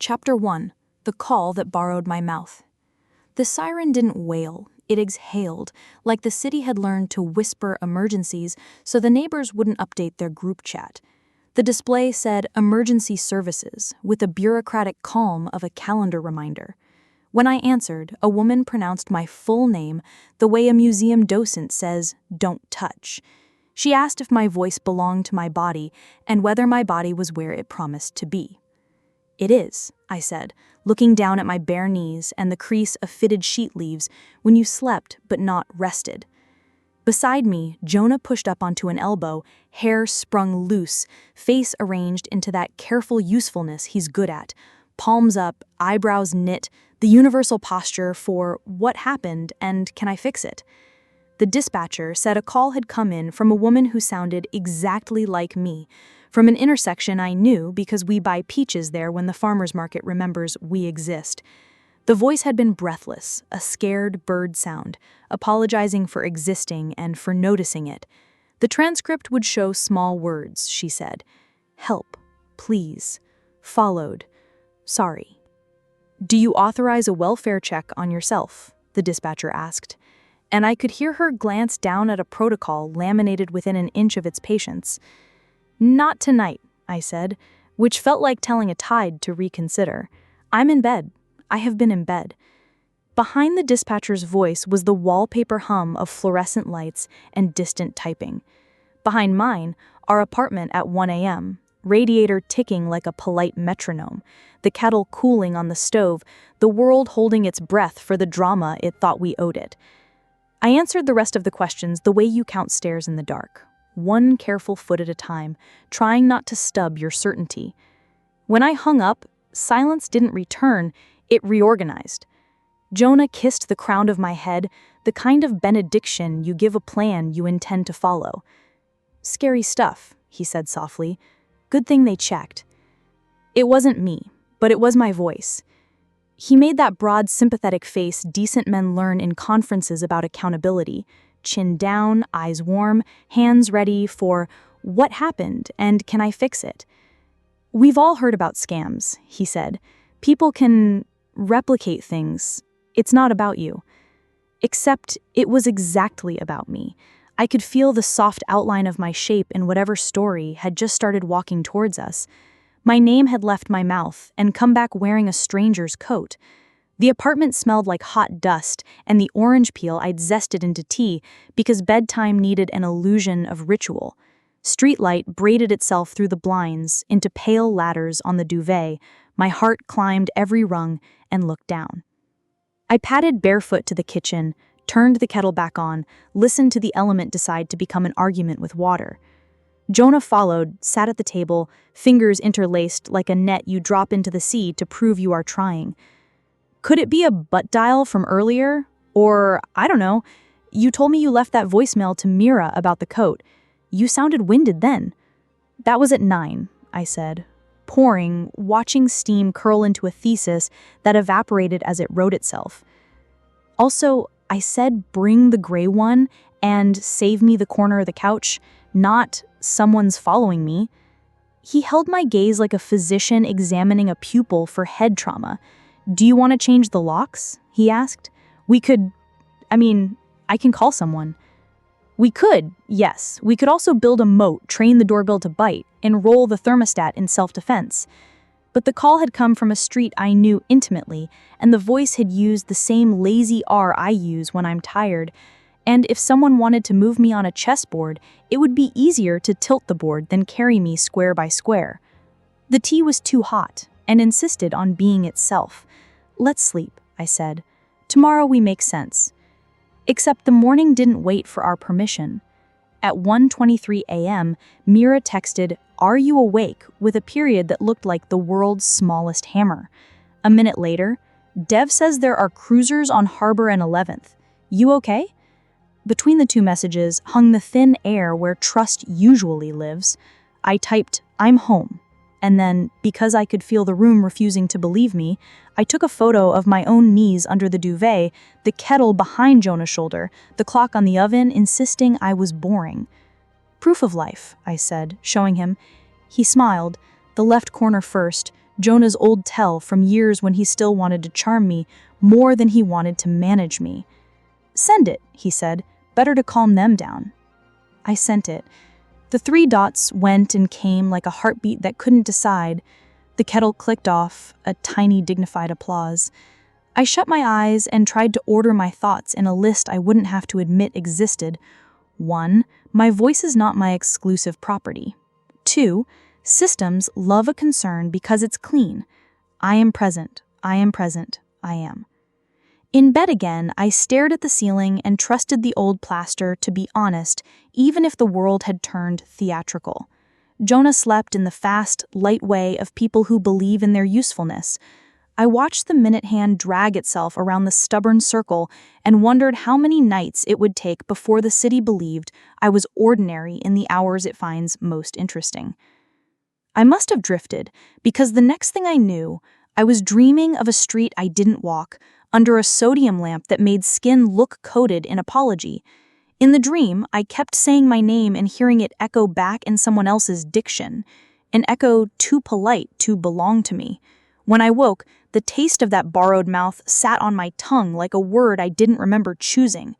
Chapter 1. The Call That Borrowed My Mouth. The siren didn't wail, it exhaled, like the city had learned to whisper emergencies so the neighbors wouldn't update their group chat. The display said emergency services, with the bureaucratic calm of a calendar reminder. When I answered, a woman pronounced my full name the way a museum docent says, "Don't touch." She asked if my voice belonged to my body and whether my body was where it promised to be. "It is," I said, looking down at my bare knees and the crease of fitted sheet leaves when you slept but not rested. Beside me, Jonah pushed up onto an elbow, hair sprung loose, face arranged into that careful usefulness he's good at, palms up, eyebrows knit, the universal posture for what happened and can I fix it? The dispatcher said a call had come in from a woman who sounded exactly like me, from an intersection I knew because we buy peaches there when the farmer's market remembers we exist. The voice had been breathless, a scared bird sound, apologizing for existing and for noticing it. The transcript would show small words, she said. "Help, please, followed, sorry." "Do you authorize a welfare check on yourself?" the dispatcher asked. And I could hear her glance down at a protocol laminated within an inch of its patients. "Not tonight," I said, which felt like telling a tide to reconsider. "I'm in bed. I have been in bed." Behind the dispatcher's voice was the wallpaper hum of fluorescent lights and distant typing. Behind mine, our apartment at 1 a.m., radiator ticking like a polite metronome, the kettle cooling on the stove, the world holding its breath for the drama it thought we owed it. I answered the rest of the questions the way you count stairs in the dark, one careful foot at a time, trying not to stub your certainty. When I hung up, silence didn't return, it reorganized. Jonah kissed the crown of my head, the kind of benediction you give a plan you intend to follow. "Scary stuff," he said softly. "Good thing they checked." It wasn't me, but it was my voice. He made that broad, sympathetic face decent men learn in conferences about accountability. Chin down, eyes warm, hands ready for what happened and can I fix it? "We've all heard about scams," he said. "People can replicate things. It's not about you." Except it was exactly about me. I could feel the soft outline of my shape in whatever story had just started walking towards us. My name had left my mouth and come back wearing a stranger's coat. The apartment smelled like hot dust and the orange peel I'd zested into tea because bedtime needed an illusion of ritual. Streetlight braided itself through the blinds into pale ladders on the duvet. My heart climbed every rung and looked down. I padded barefoot to the kitchen, turned the kettle back on, listened to the element decide to become an argument with water. Jonah followed, sat at the table, fingers interlaced like a net you drop into the sea to prove you are trying. "Could it be a butt dial from earlier? Or, I don't know, you told me you left that voicemail to Mira about the coat. You sounded winded then." "That was at 9, I said, pouring, watching steam curl into a thesis that evaporated as it wrote itself. "Also, I said bring the gray one and save me the corner of the couch, not someone's following me." He held my gaze like a physician examining a pupil for head trauma. "Do you want to change the locks?" he asked. I can call someone." "We could, yes. We could also build a moat, train the doorbell to bite, enroll the thermostat in self-defense." But the call had come from a street I knew intimately, and the voice had used the same lazy R I use when I'm tired. And if someone wanted to move me on a chessboard, it would be easier to tilt the board than carry me square by square. The tea was too hot, and insisted on being itself. "Let's sleep," I said. "Tomorrow we make sense." Except the morning didn't wait for our permission. At 1:23 a.m., Mira texted, "Are you awake?" with a period that looked like the world's smallest hammer. A minute later, "Dev says there are cruisers on Harbor and 11th. You okay?" Between the two messages hung the thin air where trust usually lives. I typed, "I'm home." And then, because I could feel the room refusing to believe me, I took a photo of my own knees under the duvet, the kettle behind Jonah's shoulder, the clock on the oven insisting I was boring. "Proof of life," I said, showing him. He smiled, the left corner first, Jonah's old tell from years when he still wanted to charm me more than he wanted to manage me. "Send it," he said. "Better to calm them down." I sent it. The 3 dots went and came like a heartbeat that couldn't decide. The kettle clicked off, a tiny dignified applause. I shut my eyes and tried to order my thoughts in a list I wouldn't have to admit existed. 1. My voice is not my exclusive property. 2. Systems love a concern because it's clean. I am present. I am present. I am. In bed again, I stared at the ceiling and trusted the old plaster to be honest, even if the world had turned theatrical. Jonah slept in the fast, light way of people who believe in their usefulness. I watched the minute hand drag itself around the stubborn circle and wondered how many nights it would take before the city believed I was ordinary in the hours it finds most interesting. I must have drifted, because the next thing I knew, I was dreaming of a street I didn't walk, under a sodium lamp that made skin look coated in apology. In the dream, I kept saying my name and hearing it echo back in someone else's diction, an echo too polite to belong to me. When I woke, the taste of that borrowed mouth sat on my tongue like a word I didn't remember choosing.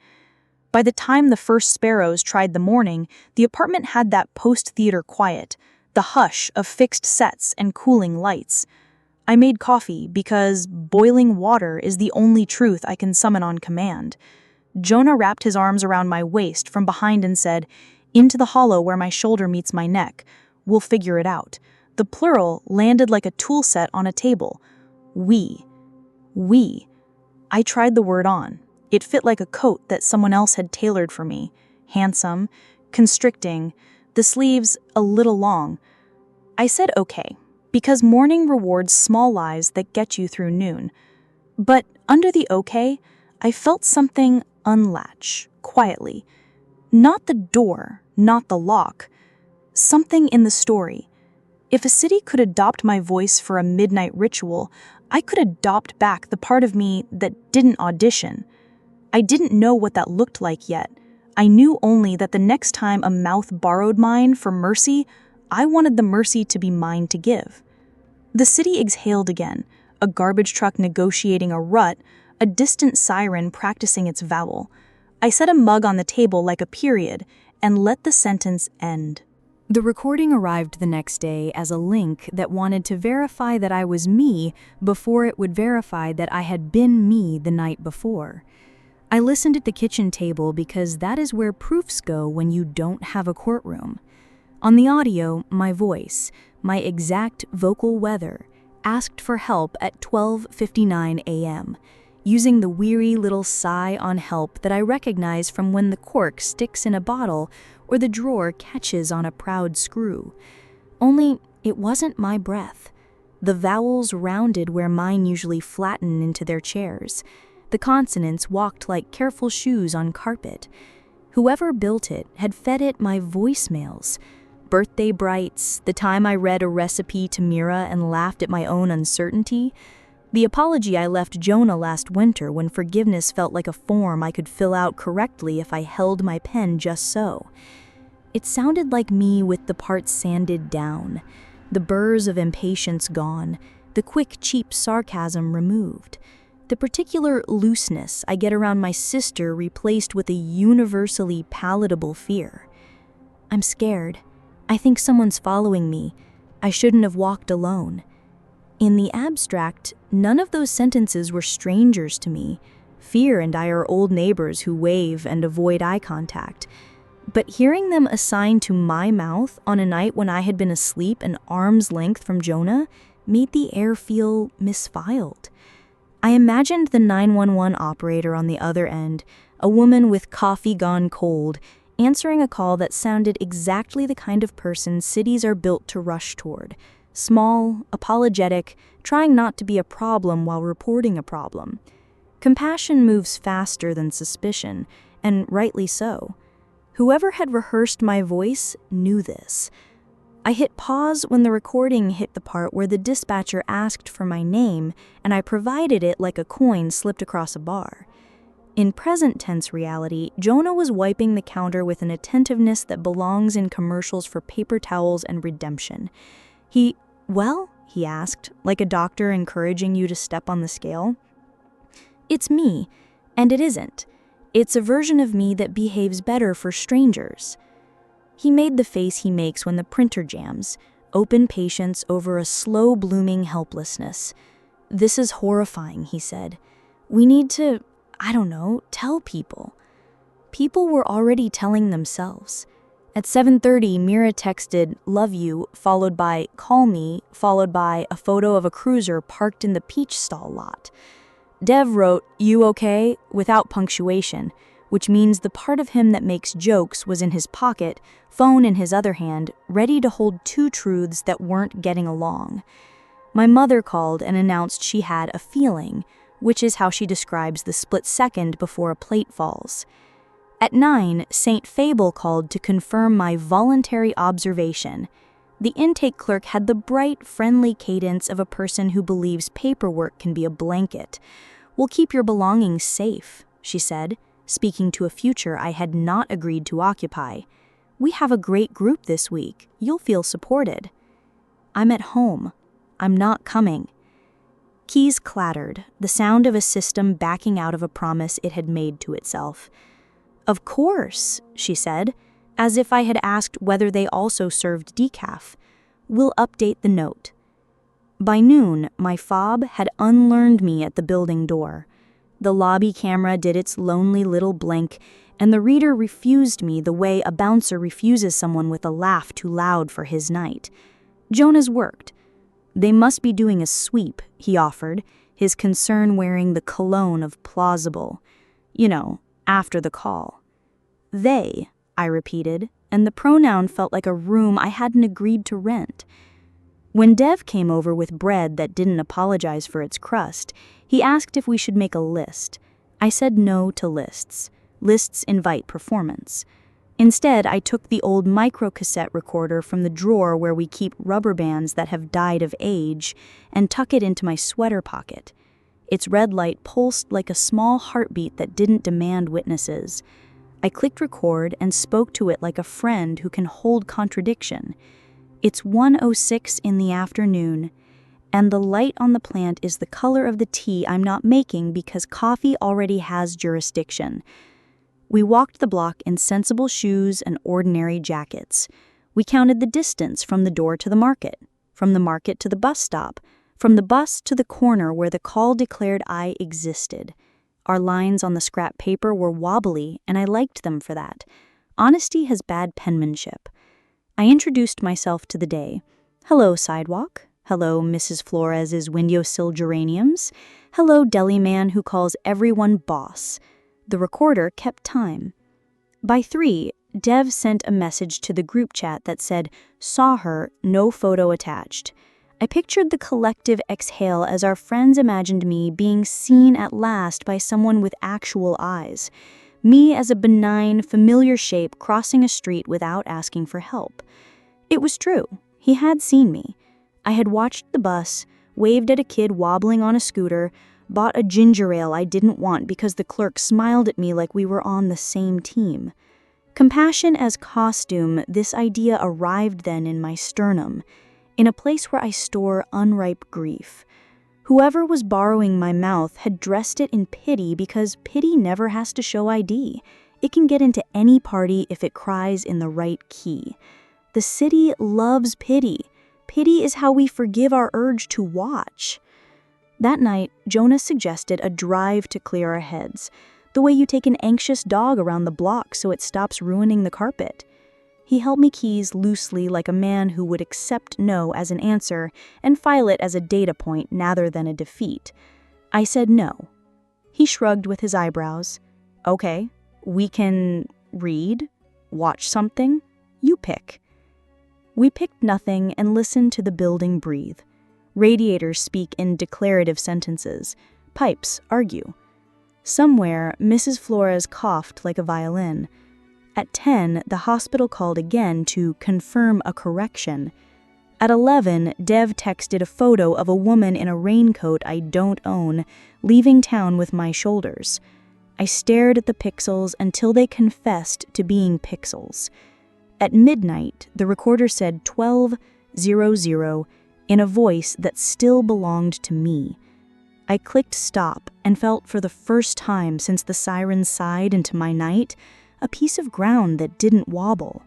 By the time the first sparrows tried the morning, the apartment had that post-theater quiet, the hush of fixed sets and cooling lights. I made coffee because boiling water is the only truth I can summon on command. Jonah wrapped his arms around my waist from behind and said, "Into the hollow where my shoulder meets my neck. We'll figure it out." The plural landed like a tool set on a table. We. I tried the word on. It fit like a coat that someone else had tailored for me. Handsome, constricting, the sleeves a little long. I said okay, because morning rewards small lies that get you through noon. But under the okay, I felt something unlatch, quietly. Not the door, not the lock. Something in the story. If a city could adopt my voice for a midnight ritual, I could adopt back the part of me that didn't audition. I didn't know what that looked like yet. I knew only that the next time a mouth borrowed mine for mercy, I wanted the mercy to be mine to give. The city exhaled again, a garbage truck negotiating a rut, a distant siren practicing its vowel. I set a mug on the table like a period and let the sentence end. The recording arrived the next day as a link that wanted to verify that I was me before it would verify that I had been me the night before. I listened at the kitchen table because that is where proofs go when you don't have a courtroom. On the audio, my voice, my exact vocal weather, asked for help at 12:59 a.m., using the weary little sigh on help that I recognize from when the cork sticks in a bottle or the drawer catches on a proud screw. Only it wasn't my breath. The vowels rounded where mine usually flatten into their chairs. The consonants walked like careful shoes on carpet. Whoever built it had fed it my voicemails. Birthday brights, the time I read a recipe to Mira and laughed at my own uncertainty, the apology I left Jonah last winter when forgiveness felt like a form I could fill out correctly if I held my pen just so. It sounded like me with the parts sanded down, the burrs of impatience gone, the quick, cheap sarcasm removed, the particular looseness I get around my sister replaced with a universally palatable fear. I'm scared. I think someone's following me. I shouldn't have walked alone. In the abstract, none of those sentences were strangers to me. Fear and I are old neighbors who wave and avoid eye contact. But hearing them assigned to my mouth on a night when I had been asleep an arm's length from Jonah made the air feel misfiled. I imagined the 911 operator on the other end, a woman with coffee gone cold, answering a call that sounded exactly the kind of person cities are built to rush toward. Small, apologetic, trying not to be a problem while reporting a problem. Compassion moves faster than suspicion, and rightly so. Whoever had rehearsed my voice knew this. I hit pause when the recording hit the part where the dispatcher asked for my name, and I provided it like a coin slipped across a bar. In present tense reality, Jonah was wiping the counter with an attentiveness that belongs in commercials for paper towels and redemption. He he asked, like a doctor encouraging you to step on the scale. It's me, and it isn't. It's a version of me that behaves better for strangers. He made the face he makes when the printer jams, open patience over a slow-blooming helplessness. This is horrifying, he said. We need to, tell people. People were already telling themselves. At 7:30, Mira texted, "Love you," followed by "Call me," followed by a photo of a cruiser parked in the peach stall lot. Dev wrote, "You okay?" without punctuation, which means the part of him that makes jokes was in his pocket, phone in his other hand, ready to hold two truths that weren't getting along. My mother called and announced she had a feeling, which is how she describes the split second before a plate falls. At 9, St. Fable called to confirm my voluntary observation. The intake clerk had the bright, friendly cadence of a person who believes paperwork can be a blanket. "We'll keep your belongings safe," she said, speaking to a future I had not agreed to occupy. "We have a great group this week. You'll feel supported." "I'm at home. I'm not coming." Keys clattered, the sound of a system backing out of a promise it had made to itself. "Of course," she said, as if I had asked whether they also served decaf. "We'll update the note." By noon, my fob had unlearned me at the building door. The lobby camera did its lonely little blink, and the reader refused me the way a bouncer refuses someone with a laugh too loud for his night. Jonah's worked. "They must be doing a sweep," he offered, his concern wearing the cologne of plausible. After the call. "They," I repeated, and the pronoun felt like a room I hadn't agreed to rent. When Dev came over with bread that didn't apologize for its crust, he asked if we should make a list. I said no to lists. Lists invite performance. Instead, I took the old microcassette recorder from the drawer where we keep rubber bands that have died of age and tuck it into my sweater pocket. Its red light pulsed like a small heartbeat that didn't demand witnesses. I clicked record and spoke to it like a friend who can hold contradiction. "It's 1:06 in the afternoon, and the light on the plant is the color of the tea I'm not making because coffee already has jurisdiction." We walked the block in sensible shoes and ordinary jackets. We counted the distance from the door to the market, from the market to the bus stop, from the bus to the corner where the call declared I existed. Our lines on the scrap paper were wobbly, and I liked them for that. Honesty has bad penmanship. I introduced myself to the day. "Hello, sidewalk. Hello, Mrs. Flores's windowsill geraniums. Hello, deli man who calls everyone boss." The recorder kept time. By 3, Dev sent a message to the group chat that said, "Saw her, no photo attached." I pictured the collective exhale as our friends imagined me being seen at last by someone with actual eyes. Me as a benign, familiar shape crossing a street without asking for help. It was true. He had seen me. I had watched the bus, waved at a kid wobbling on a scooter, bought a ginger ale I didn't want because the clerk smiled at me like we were on the same team. Compassion as costume, this idea arrived then in my sternum, in a place where I store unripe grief. Whoever was borrowing my mouth had dressed it in pity because pity never has to show ID. It can get into any party if it cries in the right key. The city loves pity. Pity is how we forgive our urge to watch. That night, Jonah suggested a drive to clear our heads, the way you take an anxious dog around the block so it stops ruining the carpet. He held me keys loosely like a man who would accept no as an answer and file it as a data point rather than a defeat. I said no. He shrugged with his eyebrows. "Okay, we can read, watch something. You pick." We picked nothing and listened to the building breathe. Radiators speak in declarative sentences. Pipes argue. Somewhere, Mrs. Flores coughed like a violin. At 10, the hospital called again to confirm a correction. At 11, Dev texted a photo of a woman in a raincoat I don't own, leaving town with my shoulders. I stared at the pixels until they confessed to being pixels. At midnight, the recorder said 12:00 in a voice that still belonged to me. I clicked stop and felt for the first time since the siren sighed into my night a piece of ground that didn't wobble.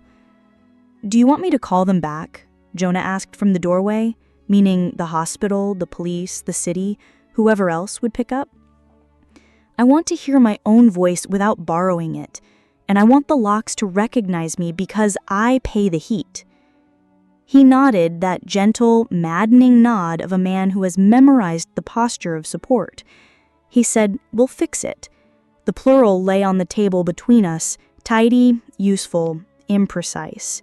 "Do you want me to call them back?" Jonah asked from the doorway, meaning the hospital, the police, the city, whoever else would pick up. "I want to hear my own voice without borrowing it, and I want the locks to recognize me because I pay the heat." He nodded, that gentle, maddening nod of a man who has memorized the posture of support. He said, "We'll fix it." The plural lay on the table between us, tidy, useful, imprecise.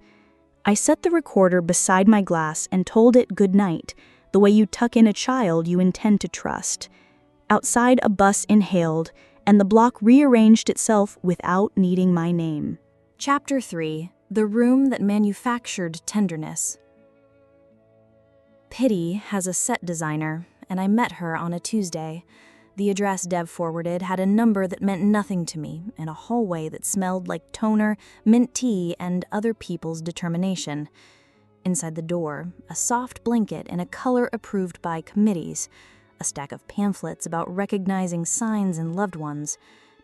I set the recorder beside my glass and told it good night, the way you tuck in a child you intend to trust. Outside, a bus inhaled, and the block rearranged itself without needing my name. Chapter 3: The Room That Manufactured Tenderness. Pity has a set designer, and I met her on a Tuesday. The address Dev forwarded had a number that meant nothing to me, in a hallway that smelled like toner, mint tea, and other people's determination. Inside the door, a soft blanket in a color approved by committees, a stack of pamphlets about recognizing signs in loved ones,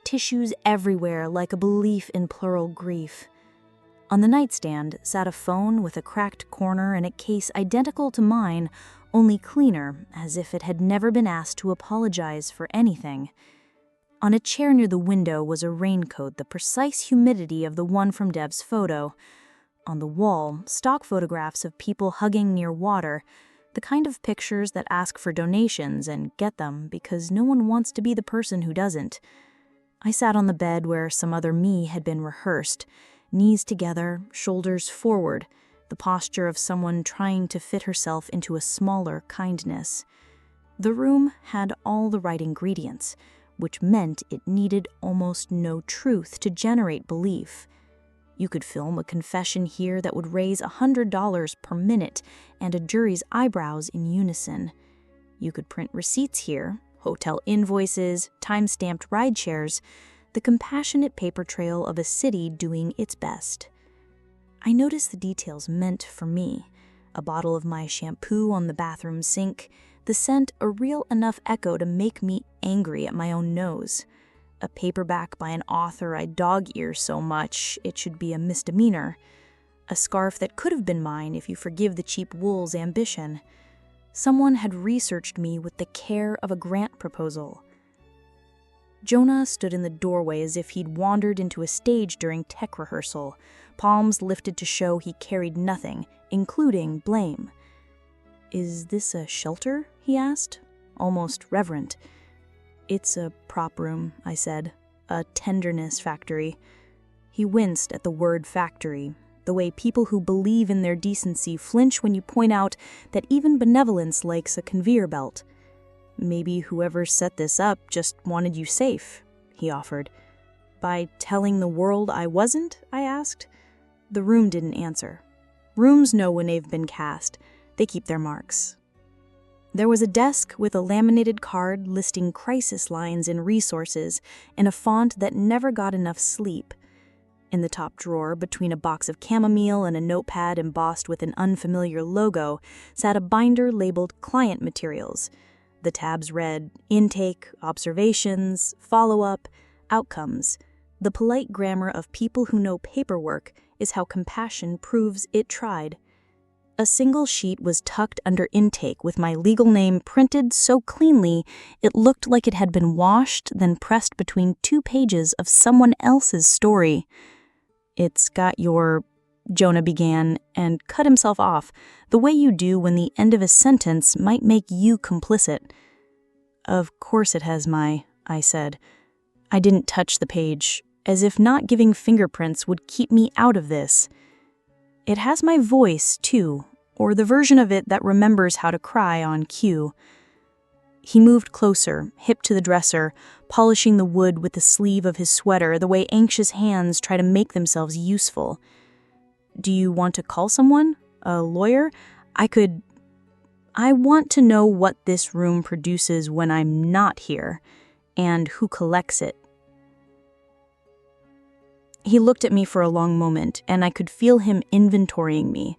tissues everywhere like a belief in plural grief. On the nightstand sat a phone with a cracked corner and a case identical to mine, only cleaner, as if it had never been asked to apologize for anything. On a chair near the window was a raincoat, the precise humidity of the one from Dev's photo. On the wall, stock photographs of people hugging near water, the kind of pictures that ask for donations and get them because no one wants to be the person who doesn't. I sat on the bed where some other me had been rehearsed, knees together, shoulders forward, the posture of someone trying to fit herself into a smaller kindness. The room had all the right ingredients, which meant it needed almost no truth to generate belief. You could film a confession here that would raise $100 per minute and a jury's eyebrows in unison. You could print receipts here, hotel invoices, time-stamped ride shares, the compassionate paper trail of a city doing its best. I noticed the details meant for me. A bottle of my shampoo on the bathroom sink, the scent a real enough echo to make me angry at my own nose. A paperback by an author I dog-ear so much it should be a misdemeanor. A scarf that could have been mine if you forgive the cheap wool's ambition. Someone had researched me with the care of a grant proposal. Jonah stood in the doorway as if he'd wandered into a stage during tech rehearsal, palms lifted to show he carried nothing, including blame. "Is this a shelter?" he asked, almost reverent. "It's a prop room," I said. "A tenderness factory." He winced at the word factory, the way people who believe in their decency flinch when you point out that even benevolence likes a conveyor belt. "Maybe whoever set this up just wanted you safe," he offered. "By telling the world I wasn't?" I asked. The room didn't answer. Rooms know when they've been cast. They keep their marks. There was a desk with a laminated card listing crisis lines and resources in a font that never got enough sleep. In the top drawer, between a box of chamomile and a notepad embossed with an unfamiliar logo, sat a binder labeled Client Materials. The tabs read Intake, Observations, Follow-up, Outcomes. The polite grammar of people who know paperwork is how compassion proves it tried. A single sheet was tucked under Intake with my legal name printed so cleanly it looked like it had been washed, then pressed between 2 pages of someone else's story. "It's got your," Jonah began, and cut himself off, the way you do when the end of a sentence might make you complicit. "Of course it has my," I said. I didn't touch the page, as if not giving fingerprints would keep me out of this. "It has my voice, too, or the version of it that remembers how to cry on cue." He moved closer, hip to the dresser, polishing the wood with the sleeve of his sweater the way anxious hands try to make themselves useful. "Do you want to call someone? A lawyer? I want to know what this room produces when I'm not here, and who collects it." He looked at me for a long moment, and I could feel him inventorying me.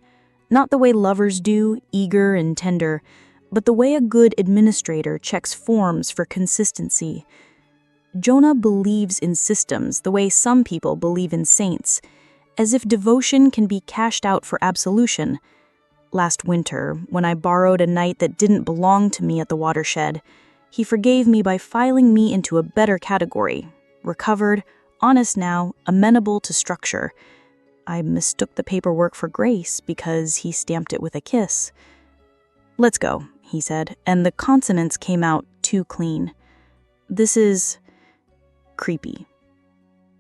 Not the way lovers do, eager and tender, but the way a good administrator checks forms for consistency. Jonah believes in systems the way some people believe in saints, as if devotion can be cashed out for absolution. Last winter, when I borrowed a night that didn't belong to me at the watershed, he forgave me by filing me into a better category. Recovered, honest now, amenable to structure. I mistook the paperwork for grace because he stamped it with a kiss. "Let's go," he said, and the consonants came out too clean. "This is creepy."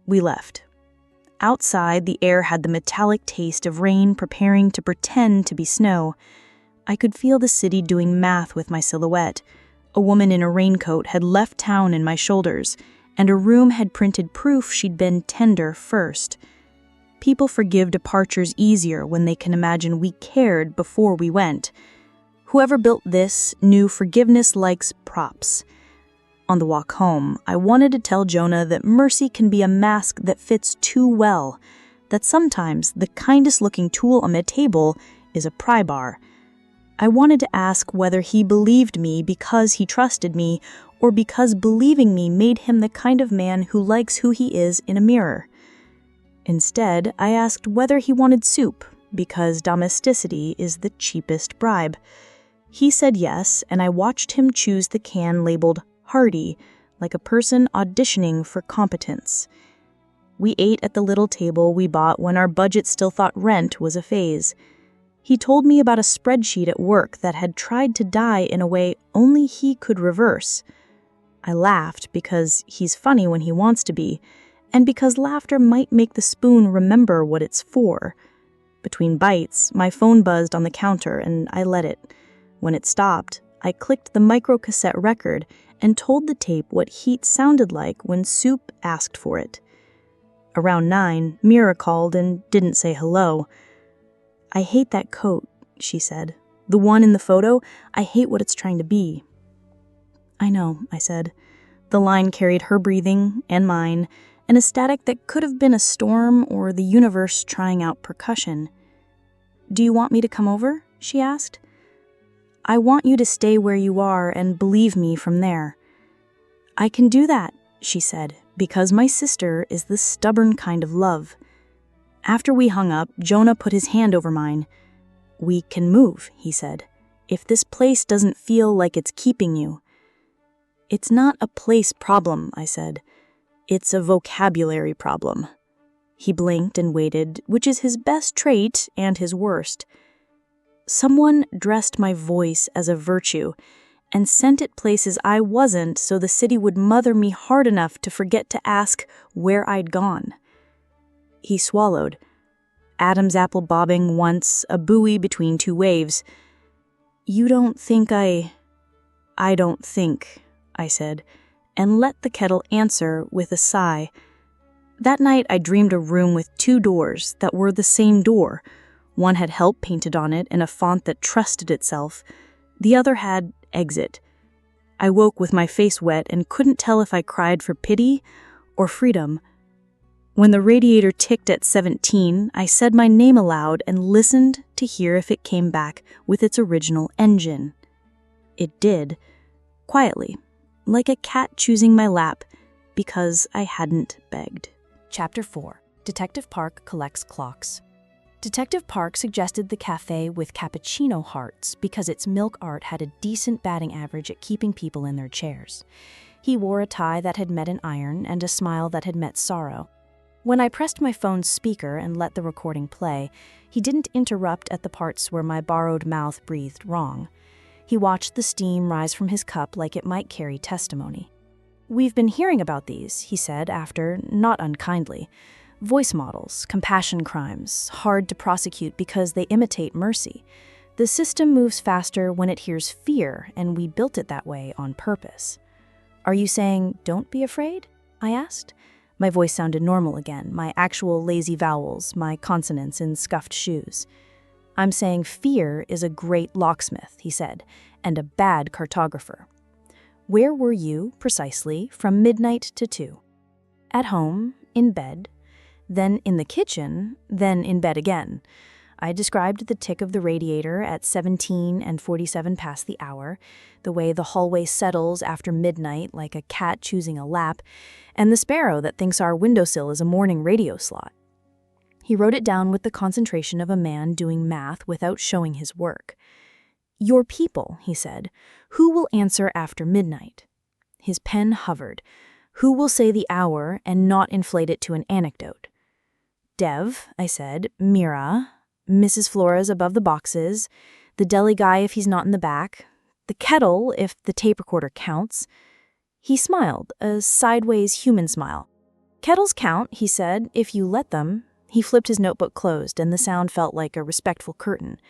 We left. Outside, the air had the metallic taste of rain preparing to pretend to be snow. I could feel the city doing math with my silhouette. A woman in a raincoat had left town in my shoulders, and a room had printed proof she'd been tender first. People forgive departures easier when they can imagine we cared before we went. Whoever built this knew forgiveness likes props. On the walk home, I wanted to tell Jonah that mercy can be a mask that fits too well, that sometimes the kindest-looking tool on the table is a pry bar. I wanted to ask whether he believed me because he trusted me, or because believing me made him the kind of man who likes who he is in a mirror. Instead, I asked whether he wanted soup, because domesticity is the cheapest bribe. He said yes, and I watched him choose the can labeled hearty, like a person auditioning for competence. We ate at the little table we bought when our budget still thought rent was a phase. He told me about a spreadsheet at work that had tried to die in a way only he could reverse. I laughed because he's funny when he wants to be, and because laughter might make the spoon remember what it's for. Between bites, my phone buzzed on the counter and I let it. When it stopped, I clicked the microcassette record and told the tape what heat sounded like when soup asked for it. Around 9, Mira called and didn't say hello. "I hate that coat," she said. "The one in the photo, I hate what it's trying to be." "I know," I said. The line carried her breathing and mine, and a static that could have been a storm or the universe trying out percussion. "Do you want me to come over?" she asked. "I want you to stay where you are and believe me from there." "I can do that," she said, "because my sister is the stubborn kind of love." After we hung up, Jonah put his hand over mine. "We can move," he said, "if this place doesn't feel like it's keeping you." "It's not a place problem," I said. "It's a vocabulary problem." He blinked and waited, which is his best trait and his worst. Someone dressed my voice as a virtue and sent it places I wasn't so the city would mother me hard enough to forget to ask where I'd gone. He swallowed. Adam's apple bobbing once, a buoy between two waves. "You don't think I don't think," I said, and let the kettle answer with a sigh. That night I dreamed a room with 2 doors that were the same door. One had help painted on it in a font that trusted itself. The other had exit. I woke with my face wet and couldn't tell if I cried for pity or freedom. When the radiator ticked at 17, I said my name aloud and listened to hear if it came back with its original engine. It did, quietly, like a cat choosing my lap, because I hadn't begged. Chapter 4. Detective Park collects clocks. Detective Park suggested the cafe with cappuccino hearts because its milk art had a decent batting average at keeping people in their chairs. He wore a tie that had met an iron and a smile that had met sorrow. When I pressed my phone's speaker and let the recording play, he didn't interrupt at the parts where my borrowed mouth breathed wrong. He watched the steam rise from his cup like it might carry testimony. "We've been hearing about these," he said after, not unkindly. "Voice models, compassion crimes, hard to prosecute because they imitate mercy. The system moves faster when it hears fear, and we built it that way on purpose." "Are you saying, don't be afraid?" I asked. My voice sounded normal again, my actual lazy vowels, my consonants in scuffed shoes. "I'm saying fear is a great locksmith," he said, "and a bad cartographer." "Where were you, precisely, from midnight to 2? "At home, in bed, then in the kitchen, then in bed again. I described the tick of the radiator at 17 and 47 past the hour, the way the hallway settles after midnight like a cat choosing a lap, and the sparrow that thinks our windowsill is a morning radio slot. He wrote it down with the concentration of a man doing math without showing his work. "Your people," he said. "Who will answer after midnight?" His pen hovered. "Who will say the hour and not inflate it to an anecdote?" "Dev," I said. "Mira. Mrs. Flores above the boxes. The deli guy if he's not in the back. The kettle if the tape recorder counts." He smiled, a sideways human smile. "Kettles count," he said, "if you let them." He flipped his notebook closed, and the sound felt like a respectful curtain.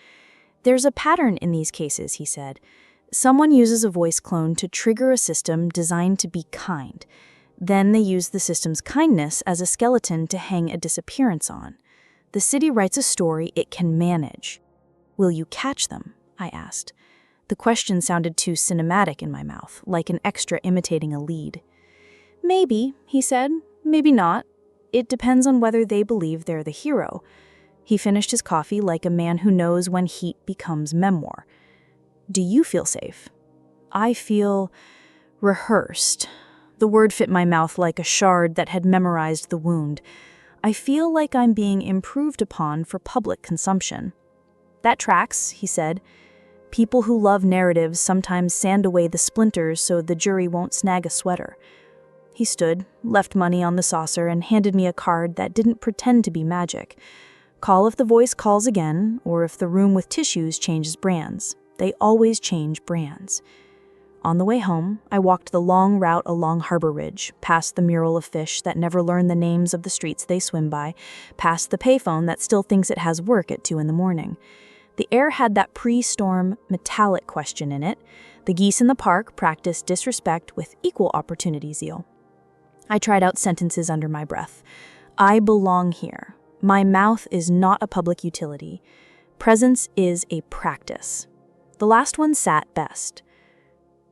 "There's a pattern in these cases," he said. "Someone uses a voice clone to trigger a system designed to be kind. Then they use the system's kindness as a skeleton to hang a disappearance on. The city writes a story it can manage." "Will you catch them?" I asked. The question sounded too cinematic in my mouth, like an extra imitating a lead. "Maybe," he said. "Maybe not. It depends on whether they believe they're the hero." He finished his coffee like a man who knows when heat becomes memoir. "Do you feel safe?" "I feel rehearsed." The word fit my mouth like a shard that had memorized the wound. "I feel like I'm being improved upon for public consumption." "That tracks," he said. "People who love narratives sometimes sand away the splinters so the jury won't snag a sweater." He stood, left money on the saucer, and handed me a card that didn't pretend to be magic. "Call if the voice calls again, or if the room with tissues changes brands. They always change brands." On the way home, I walked the long route along Harbor Ridge, past the mural of fish that never learn the names of the streets they swim by, past the payphone that still thinks it has work at 2 a.m. The air had that pre-storm, metallic question in it. The geese in the park practiced disrespect with equal opportunity zeal. I tried out sentences under my breath. "I belong here. My mouth is not a public utility. Presence is a practice." The last one sat best.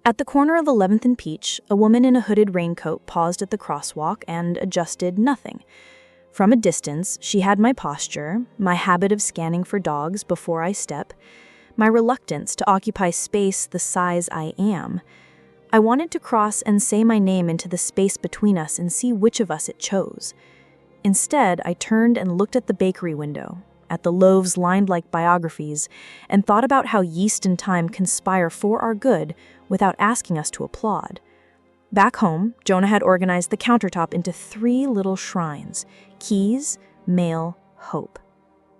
At the corner of 11th and Peach, a woman in a hooded raincoat paused at the crosswalk and adjusted nothing. From a distance, she had my posture, my habit of scanning for dogs before I step, my reluctance to occupy space the size I am. I wanted to cross and say my name into the space between us and see which of us it chose. Instead, I turned and looked at the bakery window, at the loaves lined like biographies, and thought about how yeast and time conspire for our good without asking us to applaud. Back home, Jonah had organized the countertop into 3 little shrines: keys, mail, hope.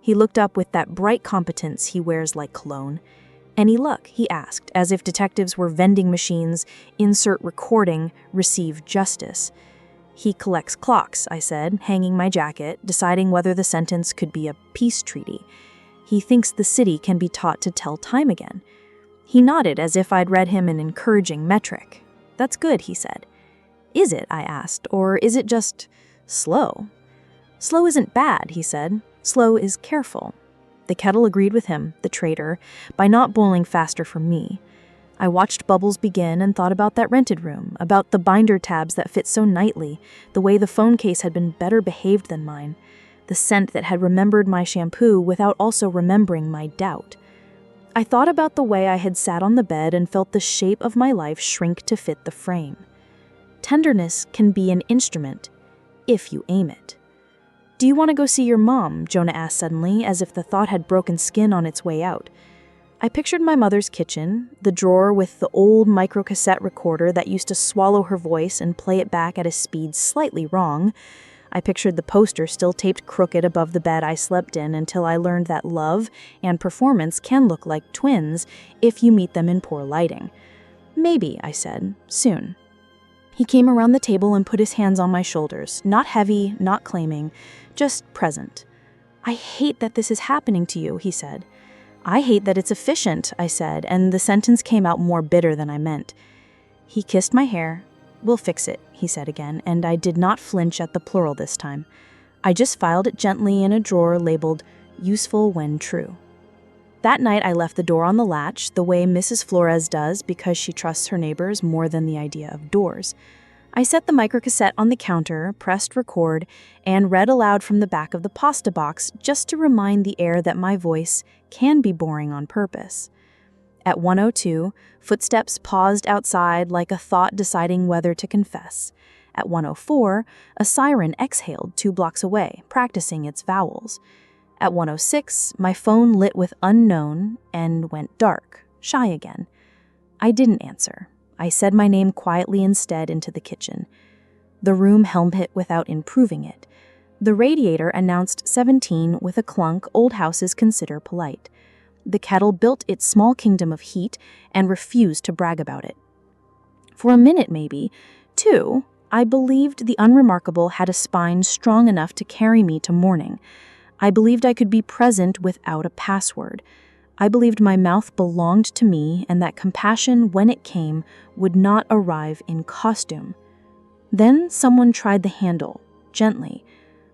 He looked up with that bright competence he wears like cologne. "Any luck?" he asked, as if detectives were vending machines, insert recording, receive justice. "He collects clocks," I said, hanging my jacket, deciding whether the sentence could be a peace treaty. "He thinks the city can be taught to tell time again." He nodded as if I'd read him an encouraging metric. "That's good," he said. "Is it?" I asked, "or is it just slow?" "Slow isn't bad," he said. "Slow is careful." The kettle agreed with him, the traitor, by not boiling faster for me. I watched bubbles begin and thought about that rented room, about the binder tabs that fit so nightly, the way the phone case had been better behaved than mine, the scent that had remembered my shampoo without also remembering my doubt. I thought about the way I had sat on the bed and felt the shape of my life shrink to fit the frame. Tenderness can be an instrument, if you aim it. "Do you want to go see your mom?" Jonah asked suddenly, as if the thought had broken skin on its way out. I pictured my mother's kitchen, the drawer with the old microcassette recorder that used to swallow her voice and play it back at a speed slightly wrong. I pictured the poster still taped crooked above the bed I slept in until I learned that love and performance can look like twins if you meet them in poor lighting. "Maybe," I said, "soon." He came around the table and put his hands on my shoulders, not heavy, not claiming, just present. "I hate that this is happening to you," he said. "I hate that it's efficient," I said, and the sentence came out more bitter than I meant. He kissed my hair. "We'll fix it," he said again, and I did not flinch at the plural this time. I just filed it gently in a drawer labeled, "Useful when true." That night I left the door on the latch, the way Mrs. Flores does because she trusts her neighbors more than the idea of doors. I set the microcassette on the counter, pressed record, and read aloud from the back of the pasta box just to remind the air that my voice can be boring on purpose. At 1:02, footsteps paused outside like a thought deciding whether to confess. At 1:04, a siren exhaled 2 blocks away, practicing its vowels. At 1:06, my phone lit with unknown and went dark, shy again. I didn't answer. I said my name quietly instead into the kitchen. The room helmed without improving it. The radiator announced 17 with a clunk old houses consider polite. The kettle built its small kingdom of heat and refused to brag about it. For a minute, maybe, 2, I believed the unremarkable had a spine strong enough to carry me to morning. I believed I could be present without a password. I believed my mouth belonged to me and that compassion, when it came, would not arrive in costume. Then someone tried the handle, gently,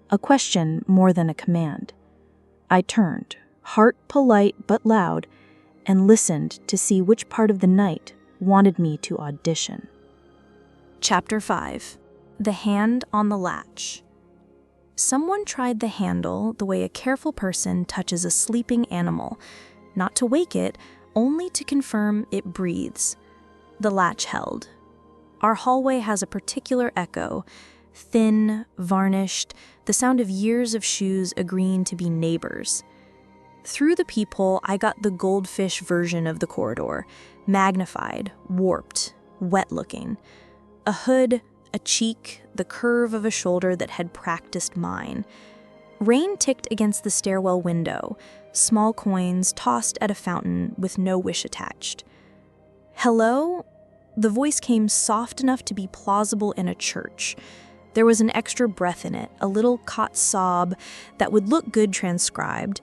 a question more than a command. I turned, heart polite but loud, and listened to see which part of the night wanted me to audition. Chapter 5. The Hand on the Latch. Someone tried the handle the way a careful person touches a sleeping animal, not to wake it, only to confirm it breathes. The latch held. Our hallway has a particular echo, thin, varnished, the sound of years of shoes agreeing to be neighbors. Through the peephole, I got the goldfish version of the corridor, magnified, warped, wet-looking. A hood, a cheek, the curve of a shoulder that had practiced mine. Rain ticked against the stairwell window, small coins tossed at a fountain with no wish attached. Hello? The voice came soft enough to be plausible in a church. There was an extra breath in it, a little caught sob that would look good transcribed.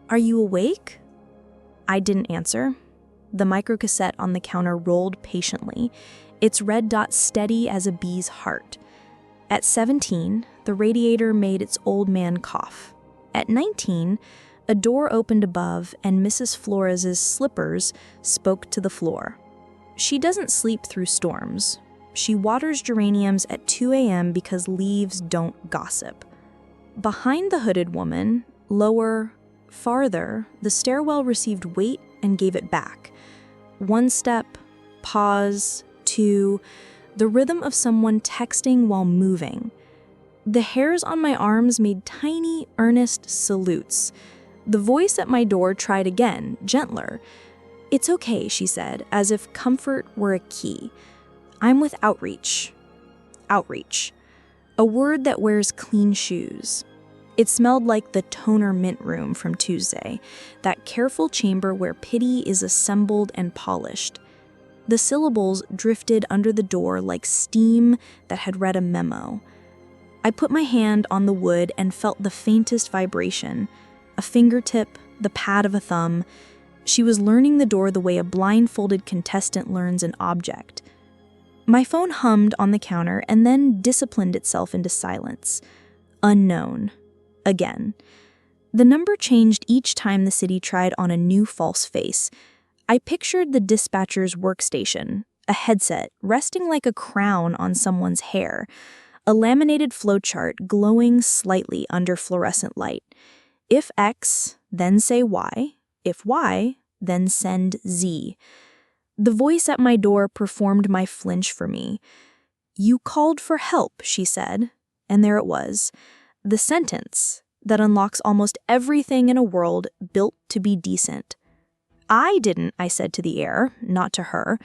Are you awake? I didn't answer. The microcassette on the counter rolled patiently, its red dot steady as a bee's heart. At 17, the radiator made its old man cough. At 19, a door opened above and Mrs. Flores' slippers spoke to the floor. She doesn't sleep through storms. She waters geraniums at 2 a.m. because leaves don't gossip. Behind the hooded woman, lower, farther, the stairwell received weight and gave it back. 1 step, pause, 2, the rhythm of someone texting while moving. The hairs on my arms made tiny, earnest salutes. The voice at my door tried again, gentler. It's okay, she said, as if comfort were a key. I'm with Outreach. Outreach. A word that wears clean shoes. It smelled like the toner mint room from Tuesday, that careful chamber where pity is assembled and polished. The syllables drifted under the door like steam that had read a memo. I put my hand on the wood and felt the faintest vibration. A fingertip, the pad of a thumb. She was learning the door the way a blindfolded contestant learns an object. My phone hummed on the counter and then disciplined itself into silence. Unknown. Again. The number changed each time the city tried on a new false face. I pictured the dispatcher's workstation, a headset resting like a crown on someone's hair, a laminated flowchart glowing slightly under fluorescent light. If X, then say Y. If Y, then send Z. The voice at my door performed my flinch for me. You called for help, she said, and there it was. The sentence that unlocks almost everything in a world built to be decent. I didn't, I said to the air, not to her,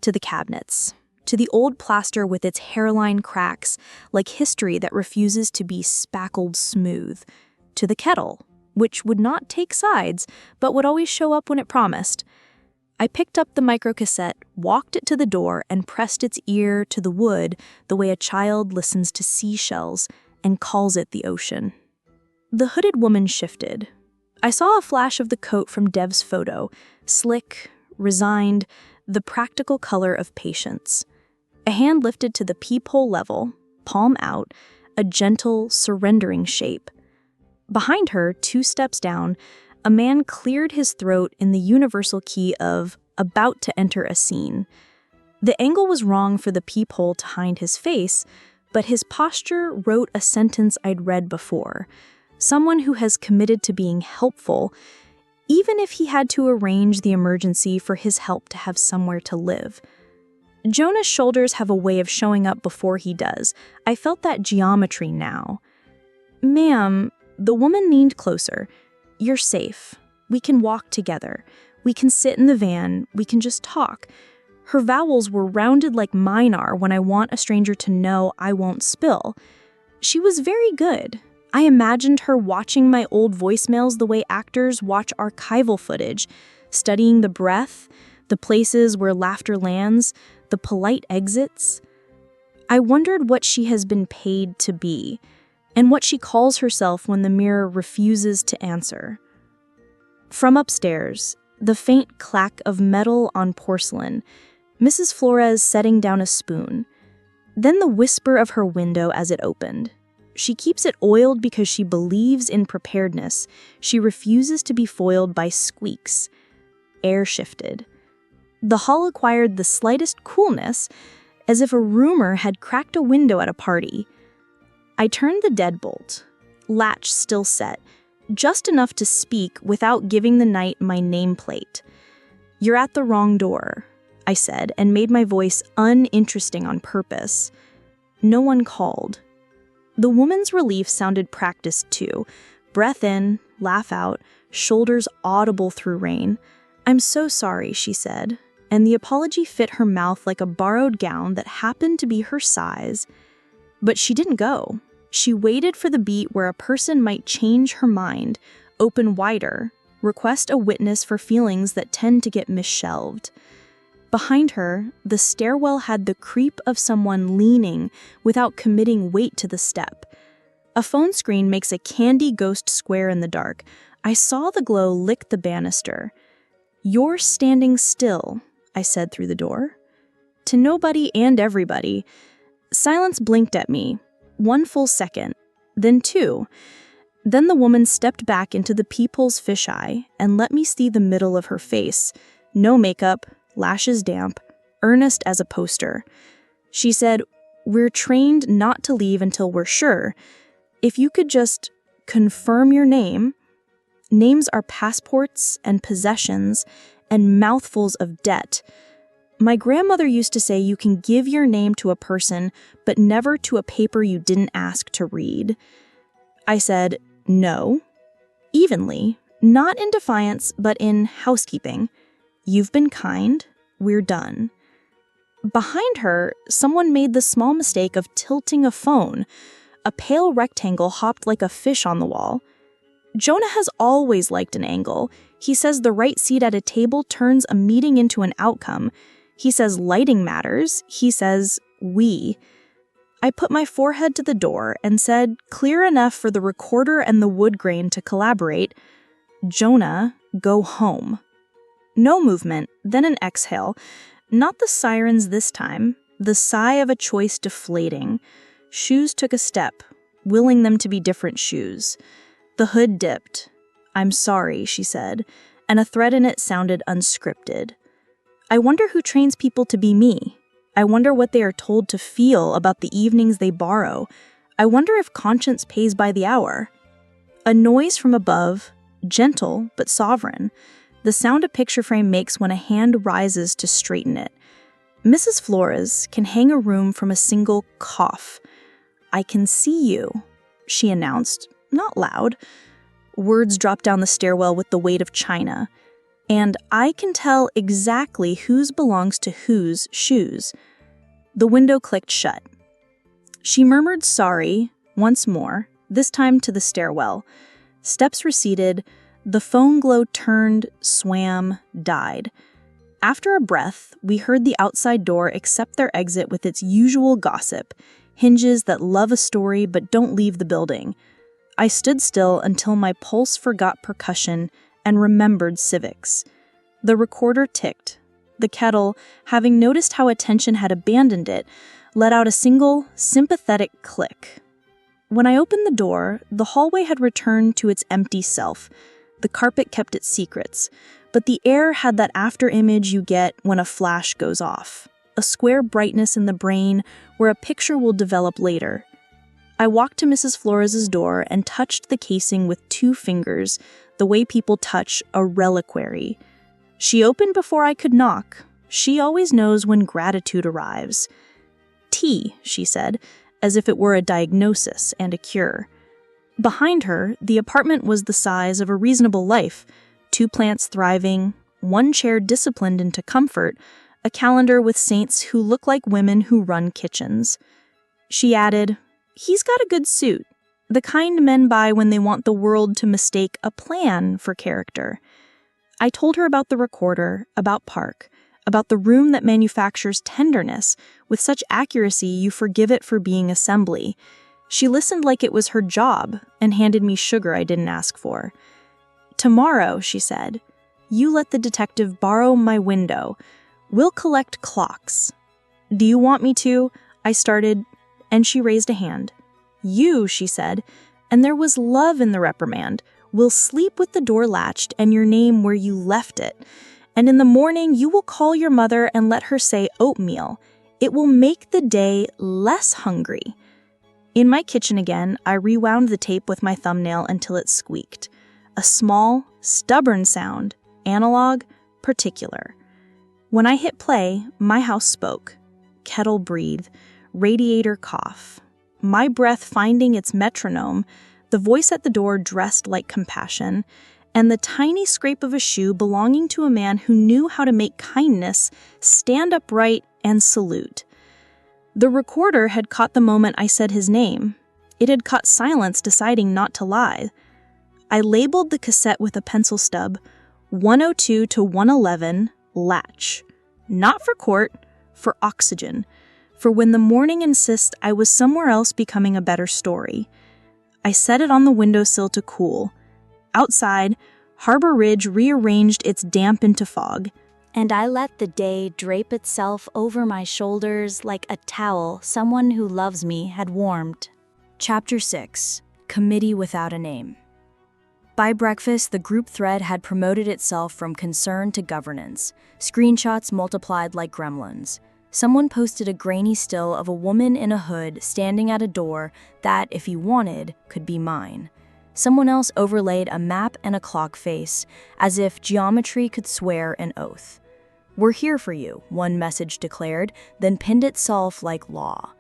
to the cabinets, to the old plaster with its hairline cracks, like history that refuses to be spackled smooth, to the kettle, which would not take sides, but would always show up when it promised. I picked up the microcassette, walked it to the door, and pressed its ear to the wood the way a child listens to seashells and calls it the ocean. The hooded woman shifted. I saw a flash of the coat from Dev's photo, slick, resigned, the practical color of patience. A hand lifted to the peephole level, palm out, a gentle, surrendering shape. Behind her, 2 steps down, a man cleared his throat in the universal key of about to enter a scene. The angle was wrong for the peephole to hide his face, but his posture wrote a sentence I'd read before. Someone who has committed to being helpful, even if he had to arrange the emergency for his help to have somewhere to live. Jonah's shoulders have a way of showing up before he does. I felt that geometry now. "Ma'am," the woman leaned closer. "You're safe. We can walk together. We can sit in the van. We can just talk." Her vowels were rounded like mine are when I want a stranger to know I won't spill. She was very good. I imagined her watching my old voicemails the way actors watch archival footage, studying the breath, the places where laughter lands, the polite exits. I wondered what she has been paid to be, and what she calls herself when the mirror refuses to answer. From upstairs, the faint clack of metal on porcelain, Mrs. Flores setting down a spoon. Then the whisper of her window as it opened. She keeps it oiled because she believes in preparedness. She refuses to be foiled by squeaks. Air shifted. The hall acquired the slightest coolness, as if a rumor had cracked a window at a party. I turned the deadbolt, latch still set, just enough to speak without giving the night my nameplate. "You're at the wrong door," I said, and made my voice uninteresting on purpose. No one called. The woman's relief sounded practiced too. Breath in, laugh out, shoulders audible through rain. "I'm so sorry," she said, and the apology fit her mouth like a borrowed gown that happened to be her size. But she didn't go. She waited for the beat where a person might change her mind, open wider, request a witness for feelings that tend to get misshelved. Behind her, the stairwell had the creep of someone leaning without committing weight to the step. A phone screen makes a candy ghost square in the dark. I saw the glow lick the banister. "You're standing still," I said through the door. To nobody and everybody. Silence blinked at me. 1 full second, then 2. Then the woman stepped back into the peephole's fisheye and let me see the middle of her face. No makeup, lashes damp, earnest as a poster. She said, "We're trained not to leave until we're sure. If you could just confirm your name." Names are passports and possessions and mouthfuls of debt. My grandmother used to say you can give your name to a person, but never to a paper you didn't ask to read. I said, "No." Evenly, not in defiance, but in housekeeping. "You've been kind. We're done." Behind her, someone made the small mistake of tilting a phone. A pale rectangle hopped like a fish on the wall. Jonah has always liked an angle. He says the right seat at a table turns a meeting into an outcome. He says lighting matters. He says we. I put my forehead to the door and said, clear enough for the recorder and the wood grain to collaborate, "Jonah, go home." No movement, then an exhale. Not the sirens this time, the sigh of a choice deflating. Shoes took a step, willing them to be different shoes. The hood dipped. "I'm sorry," she said, and a thread in it sounded unscripted. I wonder who trains people to be me. I wonder what they are told to feel about the evenings they borrow. I wonder if conscience pays by the hour. A noise from above, gentle but sovereign. The sound a picture frame makes when a hand rises to straighten it. Mrs. Flores can hang a room from a single cough. "I can see you," she announced, not loud. Words dropped down the stairwell with the weight of china. And I can tell exactly whose belongs to whose shoes. The window clicked shut. She murmured sorry, once more, this time to the stairwell. Steps receded. The phone glow turned, swam, died. After a breath, we heard the outside door accept their exit with its usual gossip, hinges that love a story but don't leave the building. I stood still until my pulse forgot percussion and remembered civics. The recorder ticked. The kettle, having noticed how attention had abandoned it, let out a single, sympathetic click. When I opened the door, the hallway had returned to its empty self. The carpet kept its secrets, but the air had that after image you get when a flash goes off. a square brightness in the brain where a picture will develop later. I walked to Mrs. Flores's door and touched the casing with 2 fingers, the way people touch a reliquary. She opened before I could knock. She always knows when gratitude arrives. "Tea," she said, as if it were a diagnosis and a cure. Behind her, the apartment was the size of a reasonable life, 2 plants thriving, 1 chair disciplined into comfort, a calendar with saints who look like women who run kitchens. She added, "He's got a good suit, the kind men buy when they want the world to mistake a plan for character." I told her about the recorder, about Park, about the room that manufactures tenderness with such accuracy you forgive it for being assembly. She listened like it was her job and handed me sugar I didn't ask for. "Tomorrow," she said, "you let the detective borrow my window. We'll collect clocks." "Do you want me to?" I started, and she raised a hand. "You," she said, and there was love in the reprimand, "will sleep with the door latched and your name where you left it. And in the morning you will call your mother and let her say oatmeal. It will make the day less hungry." In my kitchen again, I rewound the tape with my thumbnail until it squeaked. A small, stubborn sound, analog, particular. When I hit play, my house spoke. Kettle breathe, radiator cough. My breath finding its metronome, the voice at the door dressed like compassion, and the tiny scrape of a shoe belonging to a man who knew how to make kindness stand upright and salute. The recorder had caught the moment I said his name. It had caught silence deciding not to lie. I labeled the cassette with a pencil stub, 102 to 111, latch. Not for court, for oxygen. For when the morning insists I was somewhere else becoming a better story. I set it on the windowsill to cool. Outside, Harbor Ridge rearranged its damp into fog. And I let the day drape itself over my shoulders like a towel someone who loves me had warmed. Chapter 6. Committee Without a Name. By breakfast, the group thread had promoted itself from concern to governance. Screenshots multiplied like gremlins. Someone posted a grainy still of a woman in a hood standing at a door that, if he wanted, could be mine. Someone else overlaid a map and a clock face, as if geometry could swear an oath. "We're here for you," one message declared, then pinned itself like law.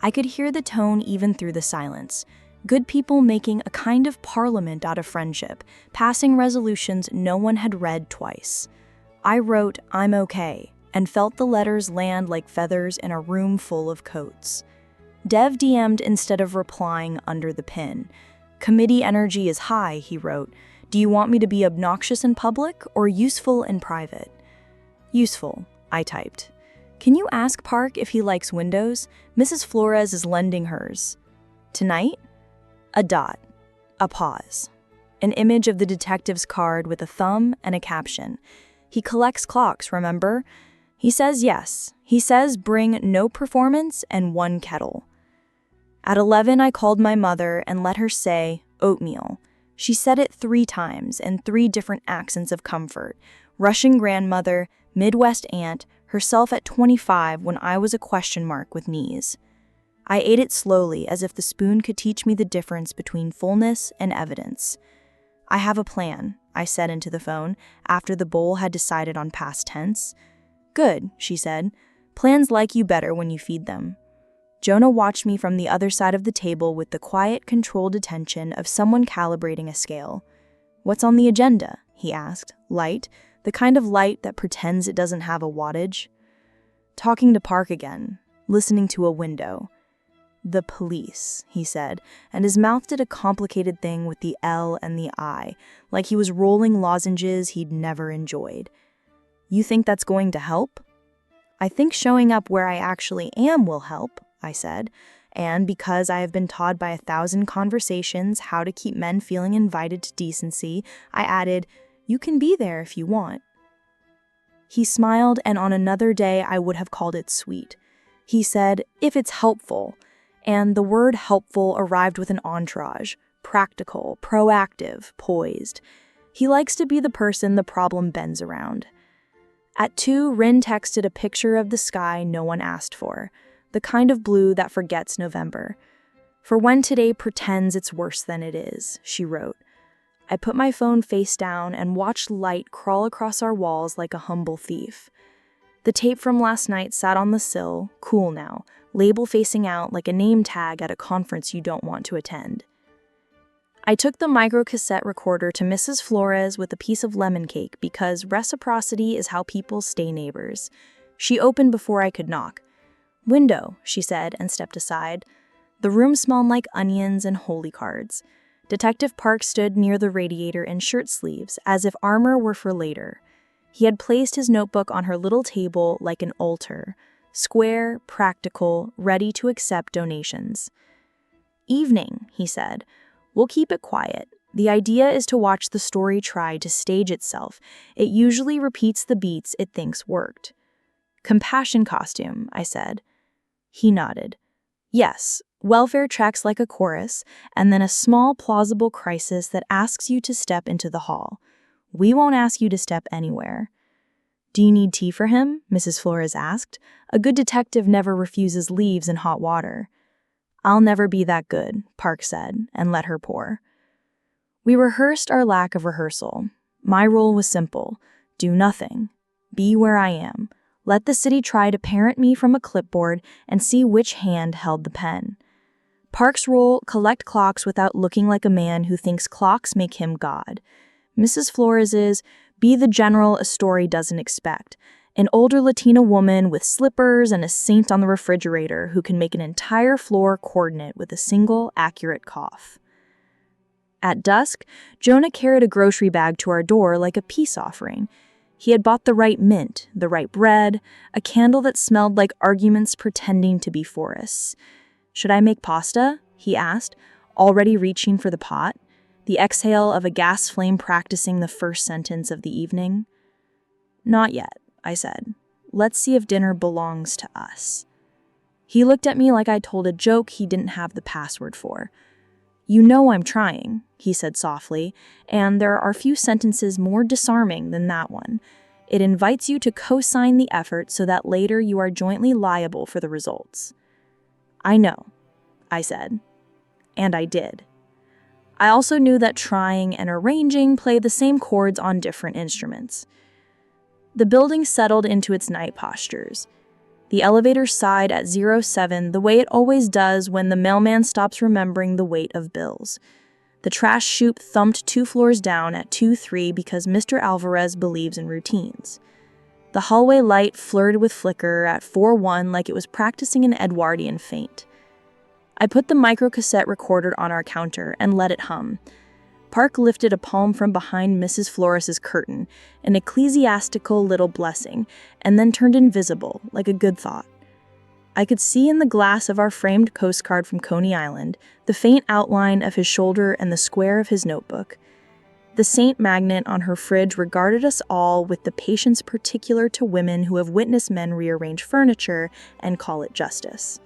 I could hear the tone even through the silence. Good people making a kind of parliament out of friendship, passing resolutions no one had read twice. I wrote, "I'm okay," and felt the letters land like feathers in a room full of coats. Dev DM'd instead of replying under the pin. "Committee energy is high," he wrote. "Do you want me to be obnoxious in public or useful in private?" "Useful," I typed. "Can you ask Park if he likes windows? Mrs. Flores is lending hers." "Tonight?" A dot. A pause. An image of the detective's card with a thumb and a caption. "He collects clocks, remember? He says yes. He says bring no performance and 1 kettle." At 11, I called my mother and let her say oatmeal. She said it 3 times in 3 different accents of comfort. Russian grandmother, Midwest aunt, herself at 25 when I was a question mark with knees. I ate it slowly as if the spoon could teach me the difference between fullness and evidence. "I have a plan," I said into the phone after the bowl had decided on past tense. "Good," she said. "Plans like you better when you feed them." Jonah watched me from the other side of the table with the quiet, controlled attention of someone calibrating a scale. "What's on the agenda?" he asked, light, the kind of light that pretends it doesn't have a wattage. "Talking to Park again, listening to a window." "The police," he said, and his mouth did a complicated thing with the L and the I, like he was rolling lozenges he'd never enjoyed. "You think that's going to help?" "I think showing up where I actually am will help," I said, and because I have been taught by 1,000 conversations how to keep men feeling invited to decency, I added, "You can be there if you want." He smiled, and on another day I would have called it sweet. He said, "If it's helpful," and the word helpful arrived with an entourage, practical, proactive, poised. He likes to be the person the problem bends around. At 2, Rin texted a picture of the sky no one asked for, the kind of blue that forgets November. "For when today pretends it's worse than it is," she wrote. I put my phone face down and watched light crawl across our walls like a humble thief. The tape from last night sat on the sill, cool now, label facing out like a name tag at a conference you don't want to attend. I took the microcassette recorder to Mrs. Flores with a piece of lemon cake because reciprocity is how people stay neighbors. She opened before I could knock. "Window," she said and stepped aside. The room smelled like onions and holy cards. Detective Park stood near the radiator in shirt sleeves, as if armor were for later. He had placed his notebook on her little table like an altar, square, practical, ready to accept donations. "Evening," he said. "We'll keep it quiet. The idea is to watch the story try to stage itself. It usually repeats the beats it thinks worked." "Compassion costume," I said. He nodded. "Yes, welfare tracks like a chorus, and then a small plausible crisis that asks you to step into the hall. We won't ask you to step anywhere." "Do you need tea for him?" Mrs. Flores asked. "A good detective never refuses leaves in hot water." "I'll never be that good," Park said, and let her pour. We rehearsed our lack of rehearsal. My role was simple: do nothing. Be where I am. Let the city try to parent me from a clipboard and see which hand held the pen. Park's role: collect clocks without looking like a man who thinks clocks make him God. Mrs. Flores's: be the general a story doesn't expect. An older Latina woman with slippers and a saint on the refrigerator who can make an entire floor coordinate with a single accurate cough. At dusk, Jonah carried a grocery bag to our door like a peace offering. He had bought the right mint, the right bread, a candle that smelled like arguments pretending to be forests. "Should I make pasta?" he asked, already reaching for the pot, the exhale of a gas flame practicing the first sentence of the evening. "Not yet," I said. "Let's see if dinner belongs to us." He looked at me like I told a joke he didn't have the password for. "You know I'm trying," he said softly, and there are few sentences more disarming than that one. It invites you to co-sign the effort so that later you are jointly liable for the results. "I know," I said. And I did. I also knew that trying and arranging play the same chords on different instruments. The building settled into its night postures. The elevator sighed at 07 the way it always does when the mailman stops remembering the weight of bills. The trash chute thumped 2 floors down at 2-3 because Mr. Alvarez believes in routines. The hallway light flirted with flicker at 4-1 like it was practicing an Edwardian feint. I put the microcassette recorder on our counter and let it hum. Park lifted a palm from behind Mrs. Flores's curtain, an ecclesiastical little blessing, and then turned invisible, like a good thought. I could see in the glass of our framed postcard from Coney Island the faint outline of his shoulder and the square of his notebook. The saint magnet on her fridge regarded us all with the patience particular to women who have witnessed men rearrange furniture and call it justice.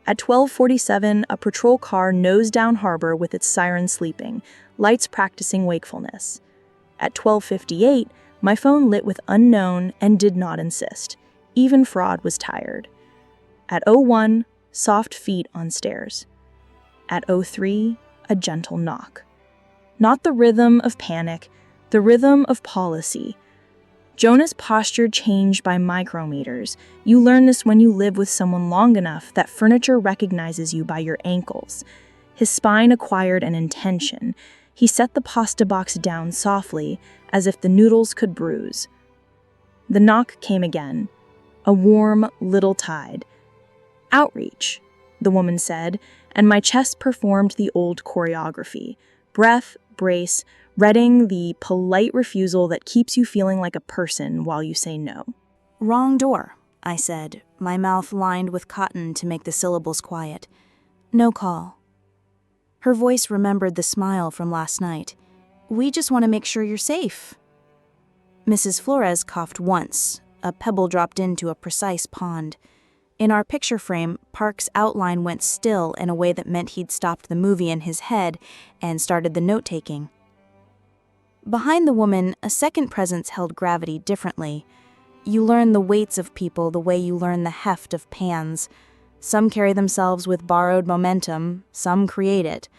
At 12:47, a patrol car nosed down harbor with its siren sleeping, lights practicing wakefulness. At 12:58, my phone lit with unknown and did not insist. Even fraud was tired. At 01, soft feet on stairs. At 03, a gentle knock. Not the rhythm of panic, the rhythm of policy. Jonah's posture changed by micrometers. You learn this when you live with someone long enough that furniture recognizes you by your ankles. His spine acquired an intention. He set the pasta box down softly, as if the noodles could bruise. The knock came again. A warm little tide. "Outreach," the woman said, and my chest performed the old choreography. Breath, brace, reading the polite refusal that keeps you feeling like a person while you say no. "Wrong door," I said, my mouth lined with cotton to make the syllables quiet. "No call." Her voice remembered the smile from last night. "We just want to make sure you're safe." Mrs. Flores coughed once. A pebble dropped into a precise pond. In our picture frame, Park's outline went still in a way that meant he'd stopped the movie in his head and started the note-taking. Behind the woman, a second presence held gravity differently. You learn the weights of people the way you learn the heft of pans. Some carry themselves with borrowed momentum, some create it.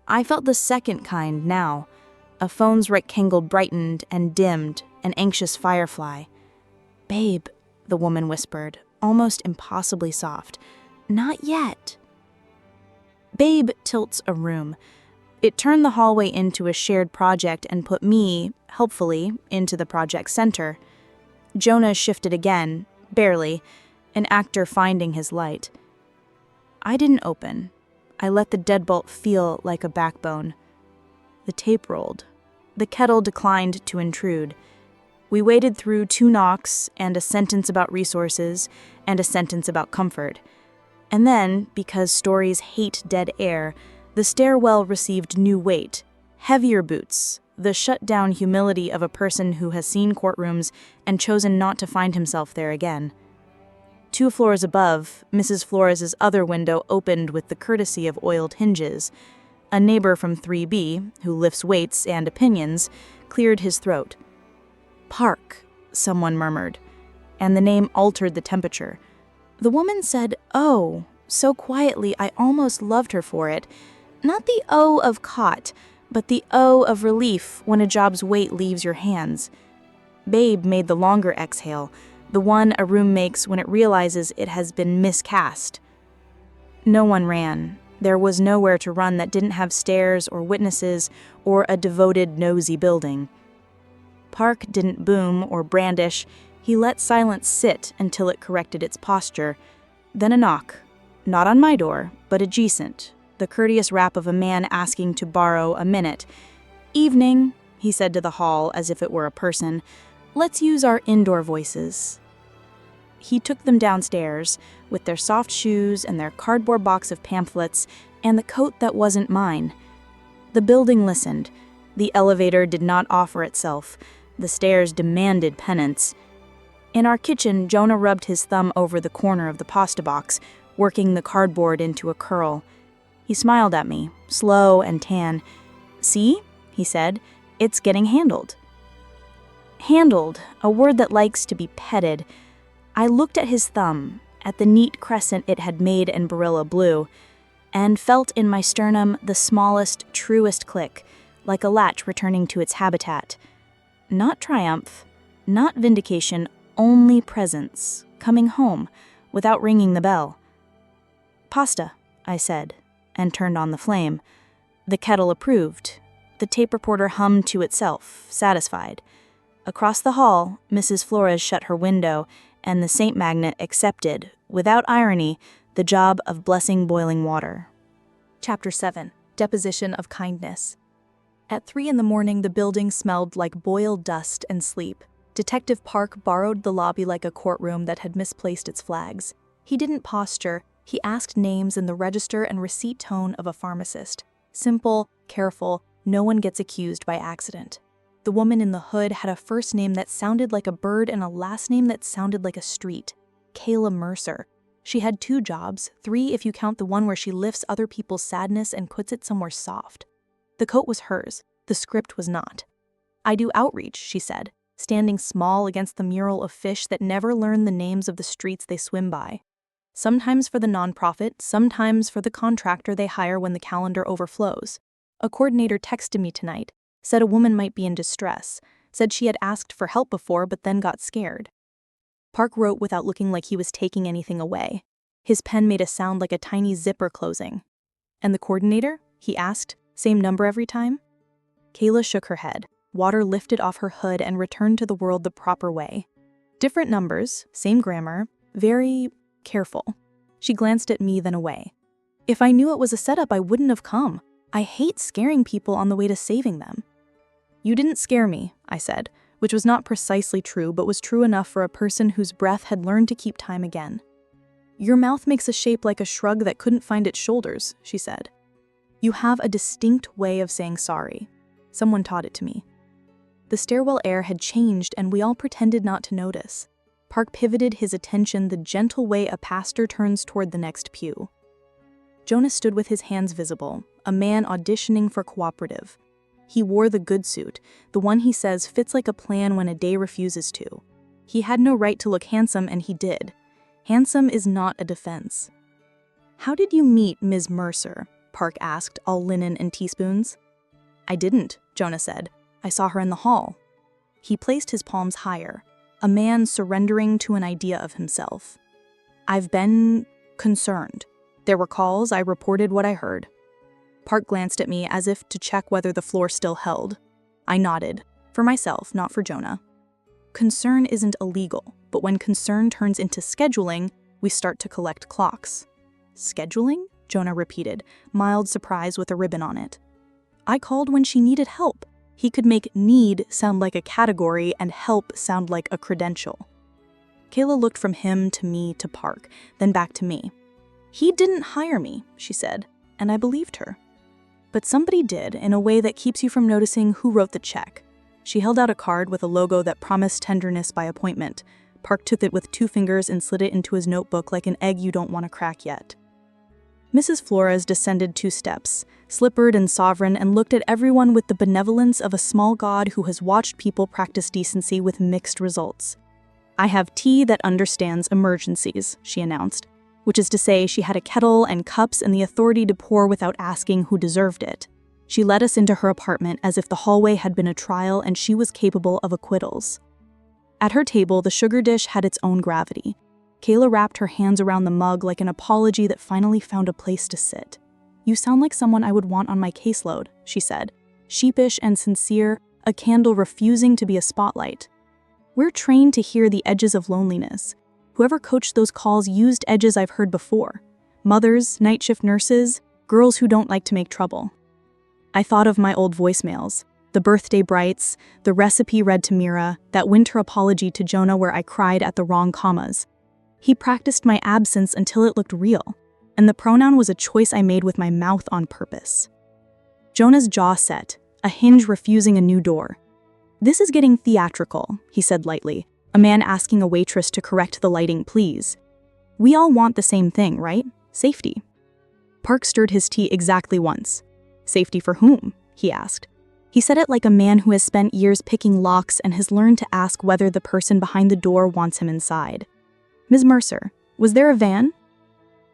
I felt the second kind now. A phone's rectangle brightened and dimmed, an anxious firefly. "Babe," the woman whispered, almost impossibly soft. "Not yet." Babe tilts a room. It turned the hallway into a shared project and put me, helpfully, into the project center. Jonah shifted again, barely, an actor finding his light. I didn't open. I let the deadbolt feel like a backbone. The tape rolled. The kettle declined to intrude. We waded through 2 knocks and a sentence about resources and a sentence about comfort. And then, because stories hate dead air, the stairwell received new weight, heavier boots, the shut-down humility of a person who has seen courtrooms and chosen not to find himself there again. 2 floors above, Mrs. Flores's other window opened with the courtesy of oiled hinges. A neighbor from 3B, who lifts weights and opinions, cleared his throat. "Park," someone murmured, and the name altered the temperature. The woman said, "Oh," so quietly I almost loved her for it. Not the O of caught, but the O of relief when a job's weight leaves your hands. Babe made the longer exhale, the one a room makes when it realizes it has been miscast. No one ran. There was nowhere to run that didn't have stairs or witnesses or a devoted, nosy building. Park didn't boom or brandish. He let silence sit until it corrected its posture. Then a knock. Not on my door, but adjacent. The courteous rap of a man asking to borrow a minute. "Evening," he said to the hall as if it were a person. "Let's use our indoor voices." He took them downstairs, with their soft shoes and their cardboard box of pamphlets and the coat that wasn't mine. The building listened. The elevator did not offer itself. The stairs demanded penance. In our kitchen, Jonah rubbed his thumb over the corner of the pasta box, working the cardboard into a curl. He smiled at me, slow and tan. "See," he said, "it's getting handled." Handled, a word that likes to be petted. I looked at his thumb, at the neat crescent it had made in Barilla blue, and felt in my sternum the smallest, truest click, like a latch returning to its habitat. Not triumph, not vindication, only presence, coming home, without ringing the bell. "Pasta," I said, and turned on the flame. The kettle approved. The tape reporter hummed to itself, satisfied. Across the hall, Mrs. Flores shut her window, and the Saint Magnet accepted, without irony, the job of blessing boiling water. Chapter 7. Deposition of Kindness. At 3 a.m, the building smelled like boiled dust and sleep. Detective Park borrowed the lobby like a courtroom that had misplaced its flags. He didn't posture, he asked names in the register and receipt tone of a pharmacist. Simple, careful, no one gets accused by accident. The woman in the hood had a first name that sounded like a bird and a last name that sounded like a street. Kayla Mercer. She had 2 jobs, 3 if you count the one where she lifts other people's sadness and puts it somewhere soft. The coat was hers, the script was not. "I do outreach," she said, standing small against the mural of fish that never learn the names of the streets they swim by. Sometimes for the nonprofit, sometimes for the contractor they hire when the calendar overflows. A coordinator texted me tonight, said a woman might be in distress, said she had asked for help before but then got scared. Park wrote without looking like he was taking anything away. His pen made a sound like a tiny zipper closing. "And the coordinator?" he asked. "Same number every time?" Kayla shook her head. Water lifted off her hood and returned to the world the proper way. "Different numbers, same grammar, very careful." She glanced at me, then away. "If I knew it was a setup, I wouldn't have come. I hate scaring people on the way to saving them." "You didn't scare me," I said, which was not precisely true, but was true enough for a person whose breath had learned to keep time again. "Your mouth makes a shape like a shrug that couldn't find its shoulders," she said. "You have a distinct way of saying sorry. Someone taught it to me." The stairwell air had changed, and we all pretended not to notice. Park pivoted his attention the gentle way a pastor turns toward the next pew. Jonas stood with his hands visible, a man auditioning for cooperative. He wore the good suit, the one he says fits like a plan when a day refuses to. He had no right to look handsome, and he did. Handsome is not a defense. "How did you meet Ms. Mercer?" Park asked, all linen and teaspoons. "I didn't," Jonah said. "I saw her in the hall." He placed his palms higher, a man surrendering to an idea of himself. "I've been concerned. There were calls, I reported what I heard." Park glanced at me as if to check whether the floor still held. I nodded, for myself, not for Jonah. Concern isn't illegal, but when concern turns into scheduling, we start to collect clocks. "Scheduling?" Jonah repeated, mild surprise with a ribbon on it. "I called when she needed help." He could make need sound like a category and help sound like a credential. Kayla looked from him to me to Park, then back to me. "He didn't hire me," she said, and I believed her. "But somebody did, in a way that keeps you from noticing who wrote the check." She held out a card with a logo that promised tenderness by appointment. Park took it with 2 fingers and slid it into his notebook like an egg you don't want to crack yet. Mrs. Flores descended 2 steps, slippered and sovereign, and looked at everyone with the benevolence of a small god who has watched people practice decency with mixed results. "I have tea that understands emergencies," she announced, which is to say she had a kettle and cups and the authority to pour without asking who deserved it. She led us into her apartment as if the hallway had been a trial and she was capable of acquittals. At her table, the sugar dish had its own gravity. Kayla wrapped her hands around the mug like an apology that finally found a place to sit. "You sound like someone I would want on my caseload," she said, sheepish and sincere, a candle refusing to be a spotlight. "We're trained to hear the edges of loneliness. Whoever coached those calls used edges I've heard before. Mothers, night shift nurses, girls who don't like to make trouble." I thought of my old voicemails, the birthday brights, the recipe read to Mira, that winter apology to Jonah where I cried at the wrong commas. He practiced my absence until it looked real, and the pronoun was a choice I made with my mouth on purpose. Jonah's jaw set, a hinge refusing a new door. "This is getting theatrical," he said lightly, a man asking a waitress to correct the lighting, please. "We all want the same thing, right? Safety." Park stirred his tea exactly once. "Safety for whom?" he asked. He said it like a man who has spent years picking locks and has learned to ask whether the person behind the door wants him inside. "Ms. Mercer, was there a van?"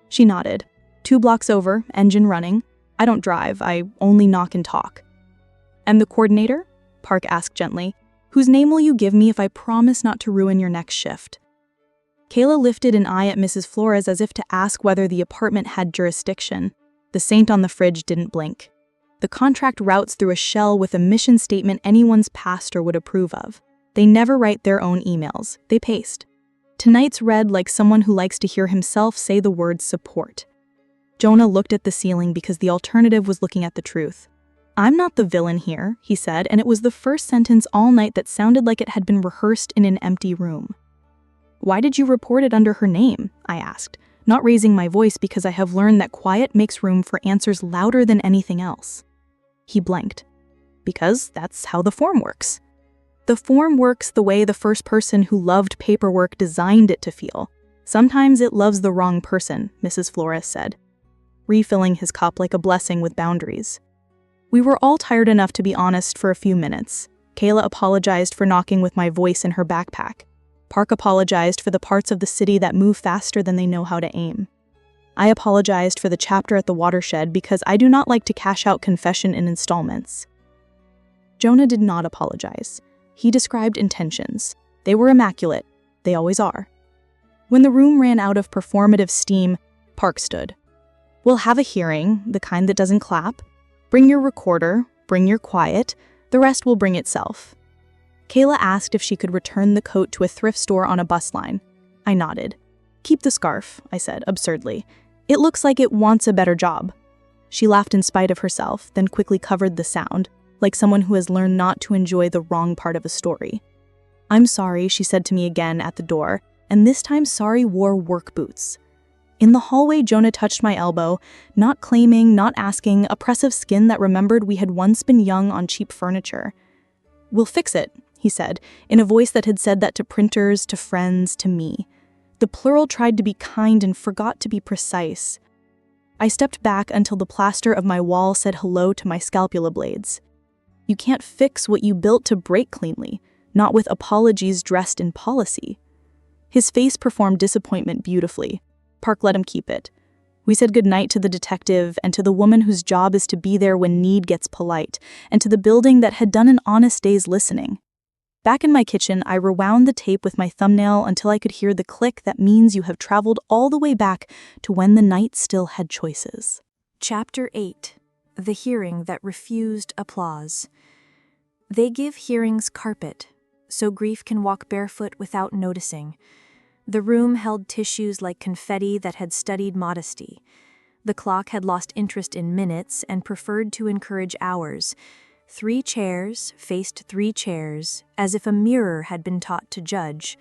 She nodded. 2 blocks over, engine running. "I don't drive, I only knock and talk." "And the coordinator?" Park asked gently. "Whose name will you give me if I promise not to ruin your next shift?" Kayla lifted an eye at Mrs. Flores as if to ask whether the apartment had jurisdiction. The saint on the fridge didn't blink. "The contract routes through a shell with a mission statement anyone's pastor would approve of. They never write their own emails, they paste. Tonight's read like someone who likes to hear himself say the word support." Jonah looked at the ceiling because the alternative was looking at the truth. "I'm not the villain here," he said, and it was the first sentence all night that sounded like it had been rehearsed in an empty room. "Why did you report it under her name?" I asked, not raising my voice because I have learned that quiet makes room for answers louder than anything else. He blanked. "Because that's how the form works." "The form works the way the first person who loved paperwork designed it to feel. Sometimes it loves the wrong person," Mrs. Flores said, refilling his cup like a blessing with boundaries. We were all tired enough to be honest for a few minutes. Kayla apologized for knocking with my voice in her backpack. Park apologized for the parts of the city that move faster than they know how to aim. I apologized for the chapter at the watershed because I do not like to cash out confession in installments. Jonah did not apologize. He described intentions. They were immaculate. They always are. When the room ran out of performative steam, Park stood. "We'll have a hearing, the kind that doesn't clap. Bring your recorder, bring your quiet, the rest will bring itself." Kayla asked if she could return the coat to a thrift store on a bus line. I nodded. "Keep the scarf," I said absurdly. "It looks like it wants a better job." She laughed in spite of herself, then quickly covered the sound, like someone who has learned not to enjoy the wrong part of a story. "I'm sorry," she said to me again at the door, and this time sorry wore work boots. In the hallway, Jonah touched my elbow, not claiming, not asking, oppressive skin that remembered we had once been young on cheap furniture. "We'll fix it," he said, in a voice that had said that to printers, to friends, to me. The plural tried to be kind and forgot to be precise. I stepped back until the plaster of my wall said hello to my scalpula blades. "You can't fix what you built to break cleanly. not with apologies dressed in policy. His face performed disappointment beautifully. Park let him keep it. We said goodnight to the detective and to the woman whose job is to be there when need gets polite, and to the building that had done an honest day's listening. Back in my kitchen, I rewound the tape with my thumbnail until I could hear the click that means you have traveled all the way back to when the night still had choices. Chapter 8. The Hearing That Refused Applause. They give hearings carpet, so grief can walk barefoot without noticing. The room held tissues like confetti that had studied modesty. The clock had lost interest in minutes and preferred to encourage hours. 3 chairs faced 3 chairs, as if a mirror had been taught to judge.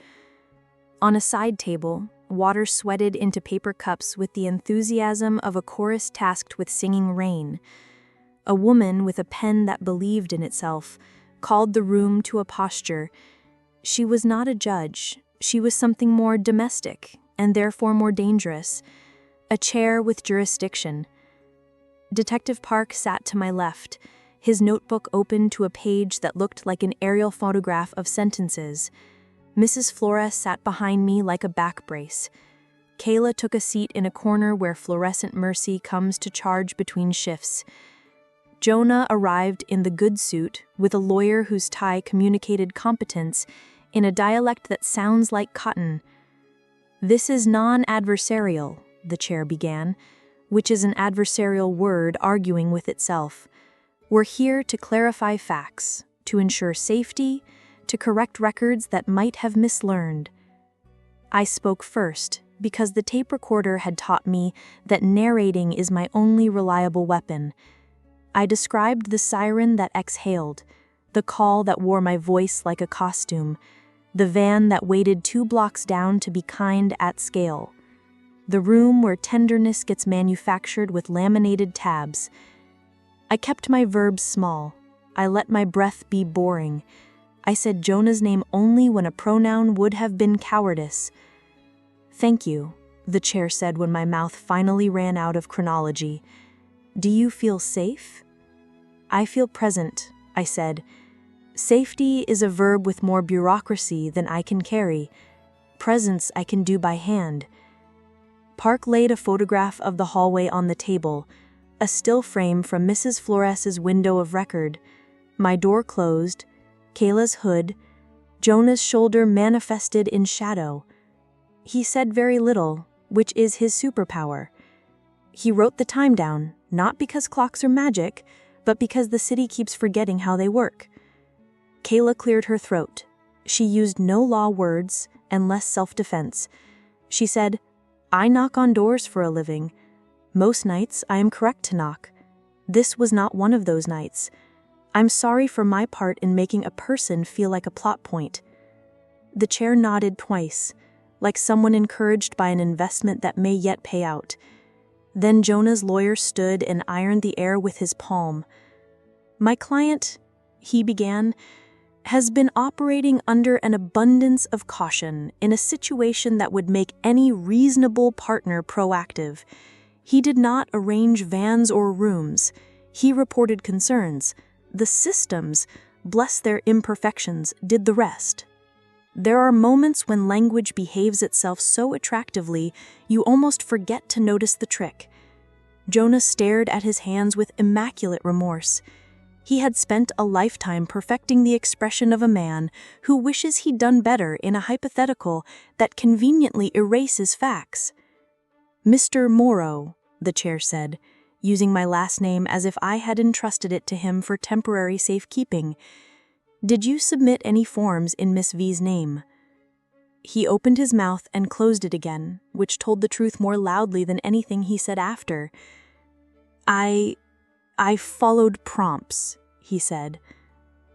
On a side table, water sweated into paper cups with the enthusiasm of a chorus tasked with singing rain. A woman with a pen that believed in itself called the room to a posture. She was not a judge. She was something more domestic, and therefore more dangerous. A chair with jurisdiction. Detective Park sat to my left, his notebook open to a page that looked like an aerial photograph of sentences. Mrs. Flores sat behind me like a back brace. Kayla took a seat in a corner where fluorescent mercy comes to charge between shifts. Jonah arrived in the good suit with a lawyer whose tie communicated competence in a dialect that sounds like cotton. "This is non-adversarial," the chair began, which is an adversarial word arguing with itself. "We're here to clarify facts, to ensure safety, to correct records that might have mislearned." I spoke first because the tape recorder had taught me that narrating is my only reliable weapon. I described the siren that exhaled, the call that wore my voice like a costume, the van that waited 2 blocks down to be kind at scale, the room where tenderness gets manufactured with laminated tabs. I kept my verbs small. I let my breath be boring. I said Jonah's name only when a pronoun would have been cowardice. "Thank you," the chair said when my mouth finally ran out of chronology. "Do you feel safe?" "I feel present," I said. "Safety is a verb with more bureaucracy than I can carry. Presence I can do by hand." Park laid a photograph of the hallway on the table, a still frame from Mrs. Flores's window of record, my door closed, Kayla's hood, Jonah's shoulder manifested in shadow. He said very little, which is his superpower. He wrote the time down, not because clocks are magic, but because the city keeps forgetting how they work. Kayla cleared her throat. She used no law words and less self-defense. She said, "I knock on doors for a living. Most nights I am correct to knock. This was not one of those nights. I'm sorry for my part in making a person feel like a plot point." The chair nodded twice, like someone encouraged by an investment that may yet pay out. Then Jonah's lawyer stood and ironed the air with his palm. "My client," he began, "has been operating under an abundance of caution in a situation that would make any reasonable partner proactive. He did not arrange vans or rooms. He reported concerns. The systems, bless their imperfections, did the rest." There are moments when language behaves itself so attractively you almost forget to notice the trick. Jonah stared at his hands with immaculate remorse. He had spent a lifetime perfecting the expression of a man who wishes he'd done better in a hypothetical that conveniently erases facts. "Mr. Morrow," the chair said, using my last name as if I had entrusted it to him for temporary safekeeping, "did you submit any forms in Miss V's name?" He opened his mouth and closed it again, which told the truth more loudly than anything he said after. I followed prompts," he said.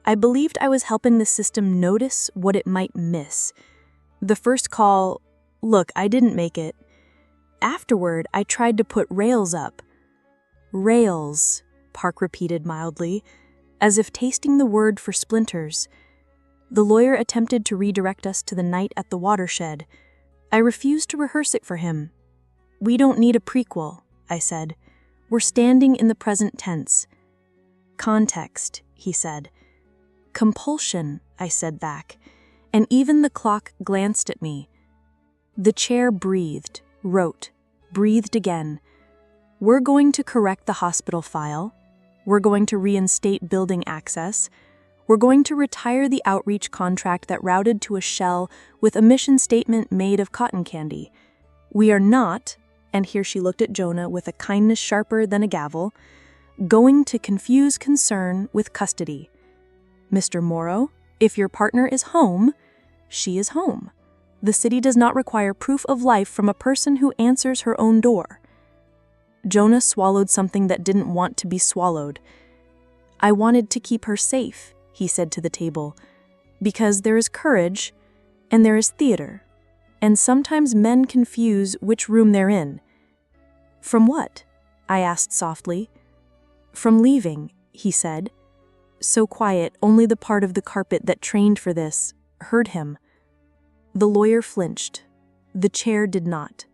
"I believed I was helping the system notice what it might miss. The first call, look, I didn't make it. Afterward, I tried to put rails up." "Rails," Park repeated mildly, as if tasting the word for splinters. The lawyer attempted to redirect us to the night at the watershed. I refused to rehearse it for him. "We don't need a prequel," I said. "We're standing in the present tense." "Context," he said. Compulsion, I said back, and even the clock glanced at me. The chair breathed, wrote, breathed again. We're going to correct the hospital file. We're going to reinstate building access. We're going to retire the outreach contract that routed to a shell with a mission statement made of cotton candy. We are not, and here she looked at Jonah with a kindness sharper than a gavel, going to confuse concern with custody. Mr. Morrow, if your partner is home, she is home. The city does not require proof of life from a person who answers her own door. Jonah swallowed something that didn't want to be swallowed. I wanted to keep her safe, he said to the table, because there is courage and there is theater, and sometimes men confuse which room they're in. From what? I asked softly. From leaving, he said. So quiet, only the part of the carpet that trained for this heard him. The lawyer flinched. The chair did not.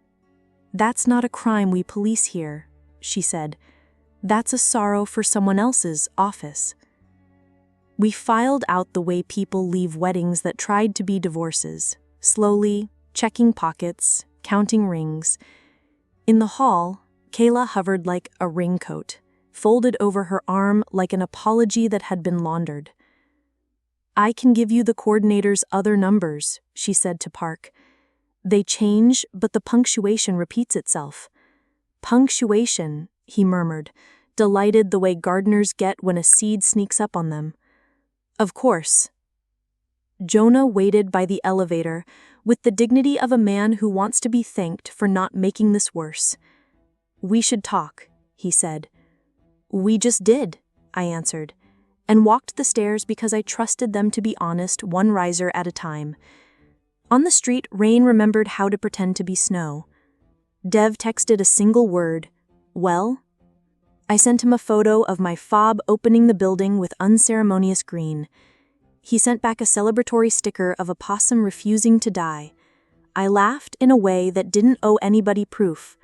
That's not a crime we police here, she said. That's a sorrow for someone else's office. We filed out the way people leave weddings that tried to be divorces, slowly, checking pockets, counting rings. In the hall, Kayla hovered like a raincoat, folded over her arm like an apology that had been laundered. I can give you the coordinator's other numbers, she said to Park. They change, but the punctuation repeats itself. Punctuation, he murmured, delighted the way gardeners get when a seed sneaks up on them. Of course. Jonah waited by the elevator with the dignity of a man who wants to be thanked for not making this worse. We should talk, he said. We just did, I answered, and walked the stairs because I trusted them to be honest, one riser at a time. On the street, rain remembered how to pretend to be snow. Dev texted a single word, well? I sent him a photo of my fob opening the building with unceremonious green. He sent back a celebratory sticker of a possum refusing to die. I laughed in a way that didn't owe anybody proof.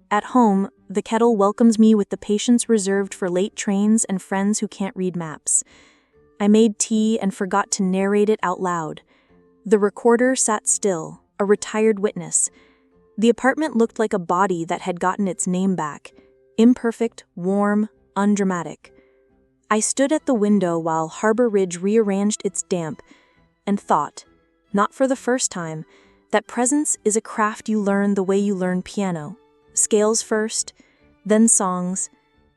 At home, the kettle welcomes me with the patience reserved for late trains and friends who can't read maps. I made tea and forgot to narrate it out loud. The recorder sat still, a retired witness. The apartment looked like a body that had gotten its name back, imperfect, warm, undramatic. I stood at the window while Harbor Ridge rearranged its damp and thought, not for the first time, that presence is a craft you learn the way you learn piano. Scales first, then songs,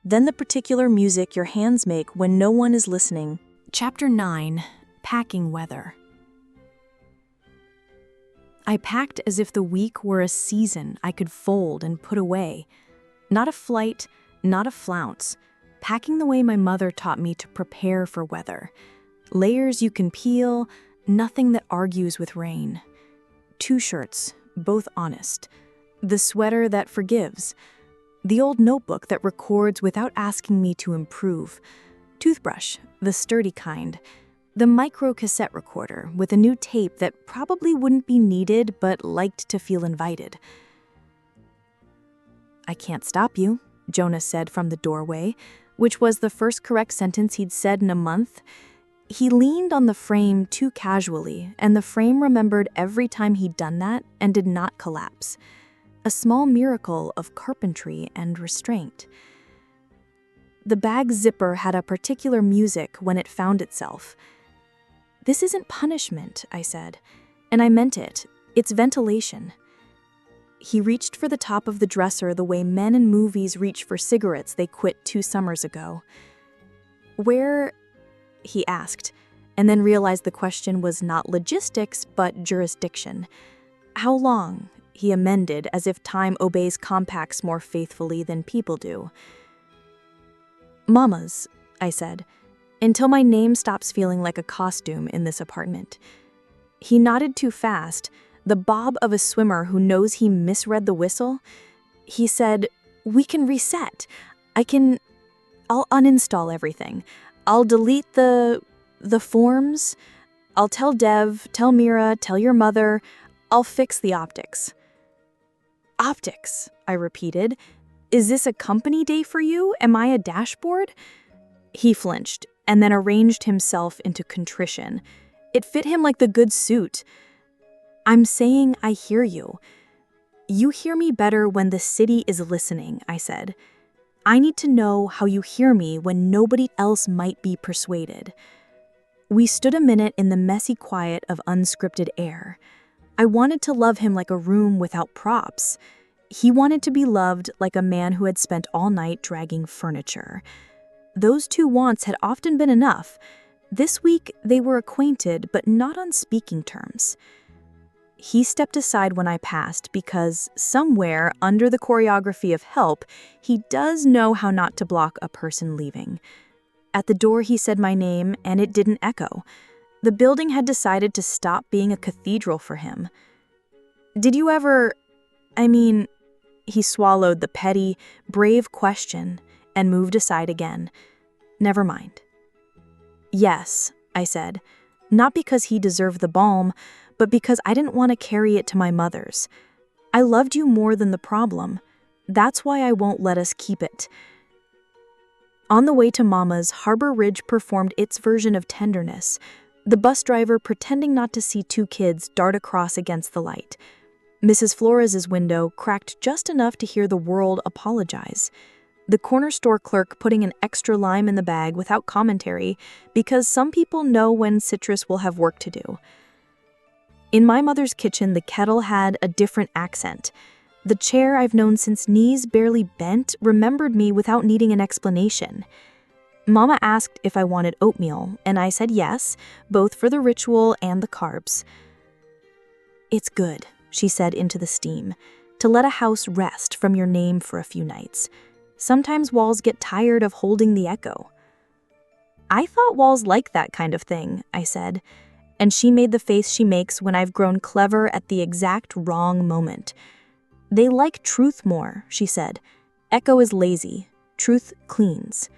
then the particular music your hands make when no one is listening. Chapter 9, Packing Weather. I packed as if the week were a season I could fold and put away. Not a flight, not a flounce. Packing the way my mother taught me to prepare for weather. Layers you can peel, nothing that argues with rain. 2 shirts, both honest. The sweater that forgives. The old notebook that records without asking me to improve. Toothbrush, the sturdy kind. The micro cassette recorder with a new tape that probably wouldn't be needed but liked to feel invited. I can't stop you, Jonah said from the doorway, which was the first correct sentence he'd said in a month. He leaned on the frame too casually, and the frame remembered every time he'd done that and did not collapse. A small miracle of carpentry and restraint. The bag's zipper had a particular music when it found itself. This isn't punishment, I said, and I meant it. It's ventilation. He reached for the top of the dresser the way men in movies reach for cigarettes they quit 2 summers ago. Where? He asked, and then realized the question was not logistics, but jurisdiction. How long? He amended, as if time obeys compacts more faithfully than people do. Mama's, I said, until my name stops feeling like a costume in this apartment. He nodded too fast, the bob of a swimmer who knows he misread the whistle. He said, we can reset. I'll uninstall everything. I'll delete the forms. I'll tell Dev, tell Mira, tell your mother. I'll fix the optics. Optics, I repeated. Is this a company day for you? Am I a dashboard? He flinched. and then arranged himself into contrition. It fit him like the good suit. "I'm saying I hear you. You hear me better when the city is listening," I said. "I need to know how you hear me when nobody else might be persuaded." We stood a minute in the messy quiet of unscripted air. I wanted to love him like a room without props. He wanted to be loved like a man who had spent all night dragging furniture. Those two wants had often been enough. This week, they were acquainted, but not on speaking terms. He stepped aside when I passed because somewhere under the choreography of help, he does know how not to block a person leaving. At the door, he said my name, and it didn't echo. The building had decided to stop being a cathedral for him. "Did you ever... He swallowed the petty, brave question and moved aside again. "Never mind." "Yes," I said, not because he deserved the balm, but because I didn't want to carry it to my mother's. I loved you more than the problem. That's why I won't let us keep it. On the way to Mama's, Harbor Ridge performed its version of tenderness, the bus driver pretending not to see two kids dart across against the light. Mrs. Flores' window cracked just enough to hear the world apologize. The corner store clerk putting an extra lime in the bag without commentary because some people know when citrus will have work to do. In my mother's kitchen, the kettle had a different accent. The chair I've known since knees barely bent remembered me without needing an explanation. Mama asked if I wanted oatmeal, and I said yes, both for the ritual and the carbs. "It's good," she said into the steam, "to let a house rest from your name for a few nights. Sometimes walls get tired of holding the echo." "I thought walls liked that kind of thing," I said, and she made the face she makes when I've grown clever at the exact wrong moment. "They like truth more," she said. "Echo is lazy. Truth cleans."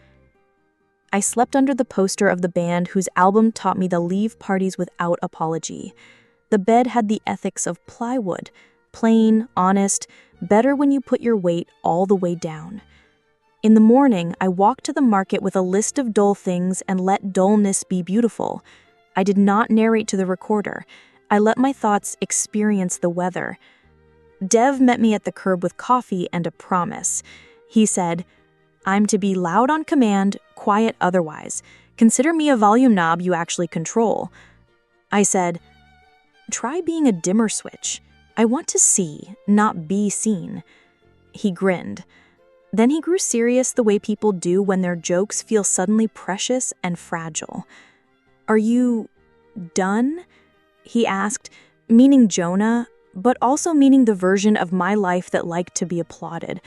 I slept under the poster of the band whose album taught me to leave parties without apology. The bed had the ethics of plywood, plain, honest, better when you put your weight all the way down. In the morning, I walked to the market with a list of dull things and let dullness be beautiful. I did not narrate to the recorder. I let my thoughts experience the weather. Dev met me at the curb with coffee and a promise. He said, "I'm to be loud on command, quiet otherwise. Consider me a volume knob you actually control." I said, "Try being a dimmer switch. I want to see, not be seen." He grinned. Then he grew serious the way people do when their jokes feel suddenly precious and fragile. "Are you done?" he asked, meaning Jonah, but also meaning the version of my life that liked to be applauded.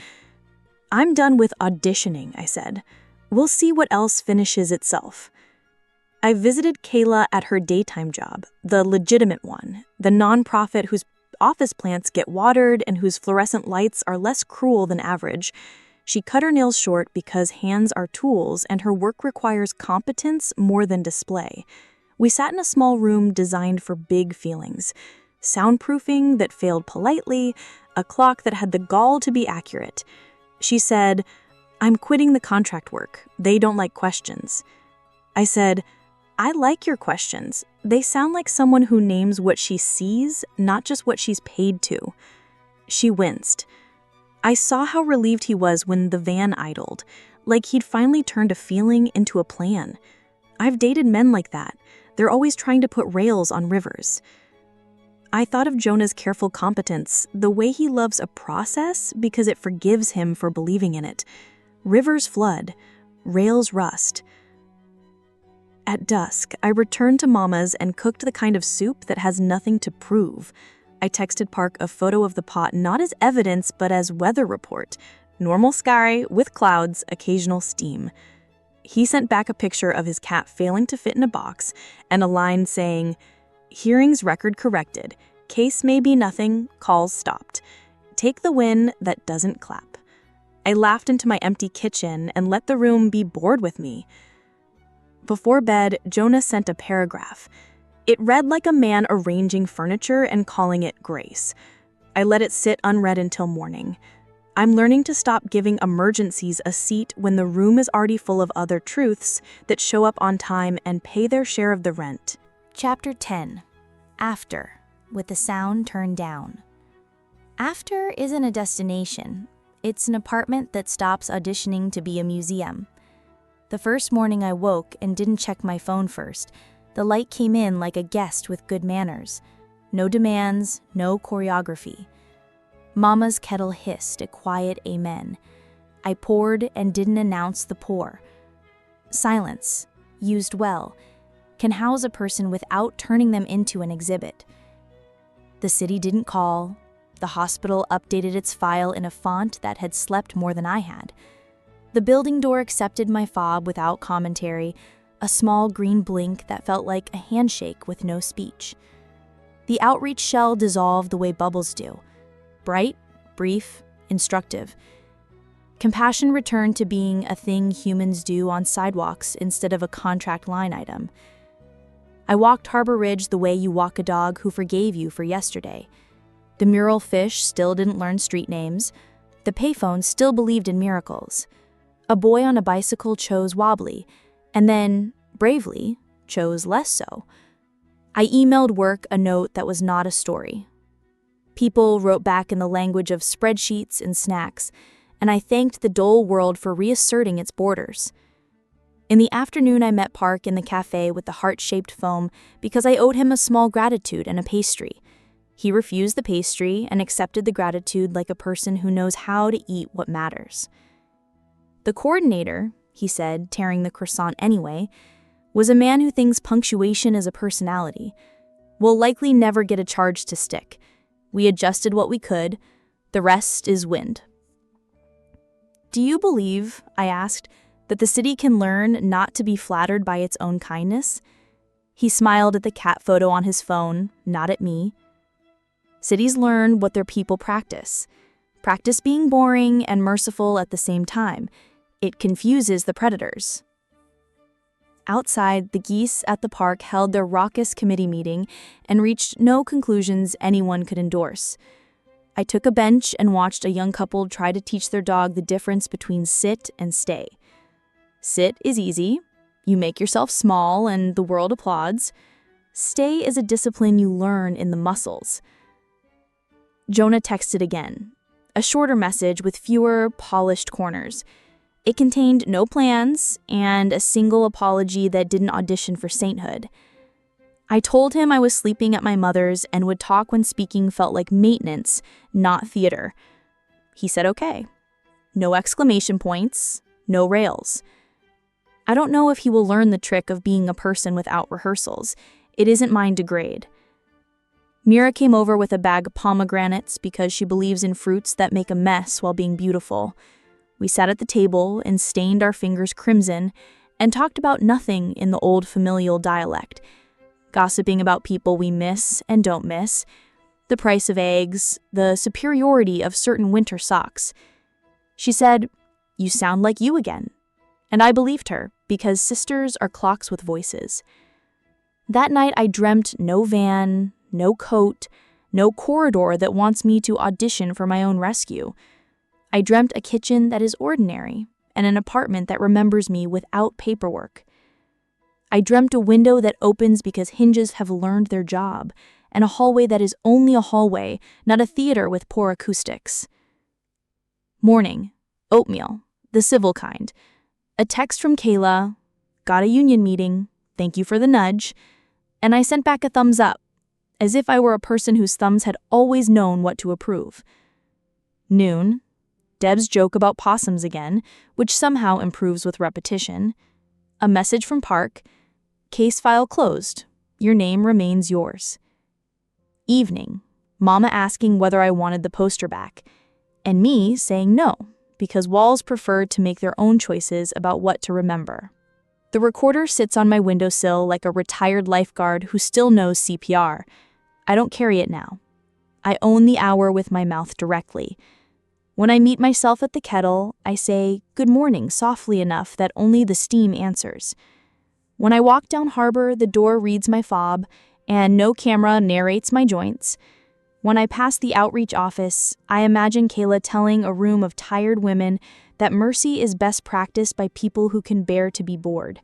"I'm done with auditioning," I said. "We'll see what else finishes itself." I visited Kayla at her daytime job, the legitimate one, the nonprofit whose office plants get watered and whose fluorescent lights are less cruel than average. She cut her nails short because hands are tools and her work requires competence more than display. We sat in a small room designed for big feelings. Soundproofing that failed politely, a clock that had the gall to be accurate. She said, "I'm quitting the contract work. They don't like questions." I said, "I like your questions. They sound like someone who names what she sees, not just what she's paid to." She winced. I saw how relieved he was when the van idled, like he'd finally turned a feeling into a plan. I've dated men like that. They're always trying to put rails on rivers. I thought of Jonah's careful competence, the way he loves a process because it forgives him for believing in it. Rivers flood, rails rust. At dusk, I returned to Mama's and cooked the kind of soup that has nothing to prove. I texted Park a photo of the pot not as evidence but as weather report. Normal sky with clouds, occasional steam. He sent back a picture of his cat failing to fit in a box and a line saying, "Hearings record corrected. Case may be nothing, calls stopped. Take the win that doesn't clap." I laughed into my empty kitchen and let the room be bored with me. Before bed, Jonah sent a paragraph. It read like a man arranging furniture and calling it grace. I let it sit unread until morning. I'm learning to stop giving emergencies a seat when the room is already full of other truths that show up on time and pay their share of the rent. Chapter 10. After, with the sound turned down. After isn't a destination. It's an apartment that stops auditioning to be a museum. The first morning I woke and didn't check my phone first, the light came in like a guest with good manners. No demands, no choreography. Mama's kettle hissed a quiet amen. I poured and didn't announce the pour. Silence, used well, can house a person without turning them into an exhibit. The city didn't call. The hospital updated its file in a font that had slept more than I had. The building door accepted my fob without commentary, a small green blink that felt like a handshake with no speech. The outreach shell dissolved the way bubbles do. Bright, brief, instructive. Compassion returned to being a thing humans do on sidewalks instead of a contract line item. I walked Harbor Ridge the way you walk a dog who forgave you for yesterday. The mural fish still didn't learn street names. The payphone still believed in miracles. A boy on a bicycle chose wobbly, and then, bravely, chose less so. I emailed work a note that was not a story. People wrote back in the language of spreadsheets and snacks, and I thanked the dull world for reasserting its borders. In the afternoon, I met Park in the cafe with the heart-shaped foam because I owed him a small gratitude and a pastry. He refused the pastry and accepted the gratitude like a person who knows how to eat what matters. The coordinator, he said, tearing the croissant anyway, was a man who thinks punctuation is a personality. We'll likely never get a charge to stick. We adjusted what we could. The rest is wind. Do you believe, I asked, that the city can learn not to be flattered by its own kindness? He smiled at the cat photo on his phone, not at me. Cities learn what their people practice. Practice being boring and merciful at the same time. It confuses the predators. Outside, the geese at the park held their raucous committee meeting and reached no conclusions anyone could endorse. I took a bench and watched a young couple try to teach their dog the difference between sit and stay. Sit is easy. You make yourself small and the world applauds. Stay is a discipline you learn in the muscles. Jonah texted again, a shorter message with fewer polished corners. It contained no plans and a single apology that didn't audition for sainthood. I told him I was sleeping at my mother's and would talk when speaking felt like maintenance, not theater. He said okay. No exclamation points, no rails. I don't know if he will learn the trick of being a person without rehearsals. It isn't mine to grade. Mira came over with a bag of pomegranates because she believes in fruits that make a mess while being beautiful. We sat at the table and stained our fingers crimson and talked about nothing in the old familial dialect, gossiping about people we miss and don't miss, the price of eggs, the superiority of certain winter socks. She said, "You sound like you again." And I believed her, because sisters are clocks with voices. That night I dreamt no van, no coat, no corridor that wants me to audition for my own rescue. I dreamt a kitchen that is ordinary, and an apartment that remembers me without paperwork. I dreamt a window that opens because hinges have learned their job, and a hallway that is only a hallway, not a theater with poor acoustics. Morning, oatmeal, the civil kind. A text from Kayla, got a union meeting, thank you for the nudge, and I sent back a thumbs up, as if I were a person whose thumbs had always known what to approve. Noon, Deb's joke about possums again, which somehow improves with repetition. A message from Park, case file closed, your name remains yours. Evening, Mama asking whether I wanted the poster back, and me saying no, because walls prefer to make their own choices about what to remember. The recorder sits on my windowsill like a retired lifeguard who still knows CPR. I don't carry it now. I own the hour with my mouth directly. When I meet myself at the kettle, I say, "Good morning," softly enough that only the steam answers. When I walk down harbor, the door reads my fob, and no camera narrates my joints. When I pass the outreach office, I imagine Kayla telling a room of tired women that mercy is best practiced by people who can bear to be bored.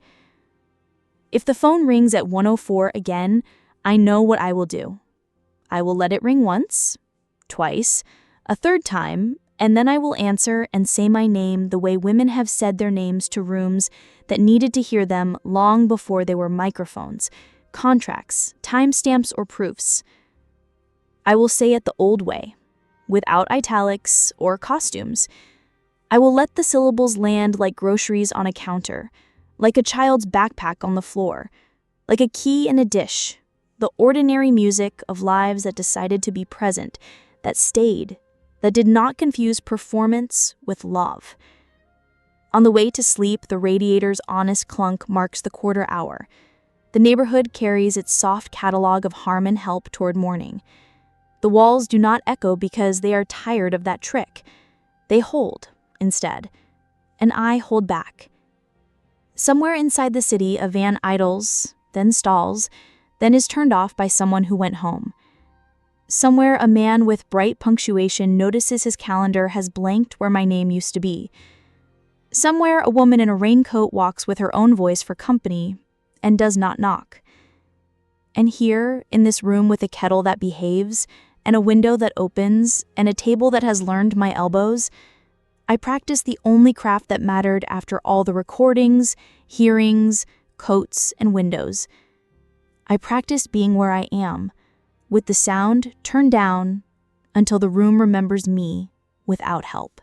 If the phone rings at 1:04 again, I know what I will do. I will let it ring once, twice, a third time, and then I will answer and say my name the way women have said their names to rooms that needed to hear them long before they were microphones, contracts, timestamps, or proofs. I will say it the old way, without italics or costumes. I will let the syllables land like groceries on a counter, like a child's backpack on the floor, like a key in a dish, the ordinary music of lives that decided to be present, that stayed, that did not confuse performance with love. On the way to sleep, the radiator's honest clunk marks the quarter hour. The neighborhood carries its soft catalog of harm and help toward morning. The walls do not echo because they are tired of that trick. They hold, instead, and I hold back. Somewhere inside the city, a van idles, then stalls, then is turned off by someone who went home. Somewhere, a man with bright punctuation notices his calendar has blanked where my name used to be. Somewhere, a woman in a raincoat walks with her own voice for company and does not knock. And here, in this room with a kettle that behaves, and a window that opens, and a table that has learned my elbows, I practice the only craft that mattered after all the recordings, hearings, coats, and windows. I practice being where I am, with the sound turned down until the room remembers me without help.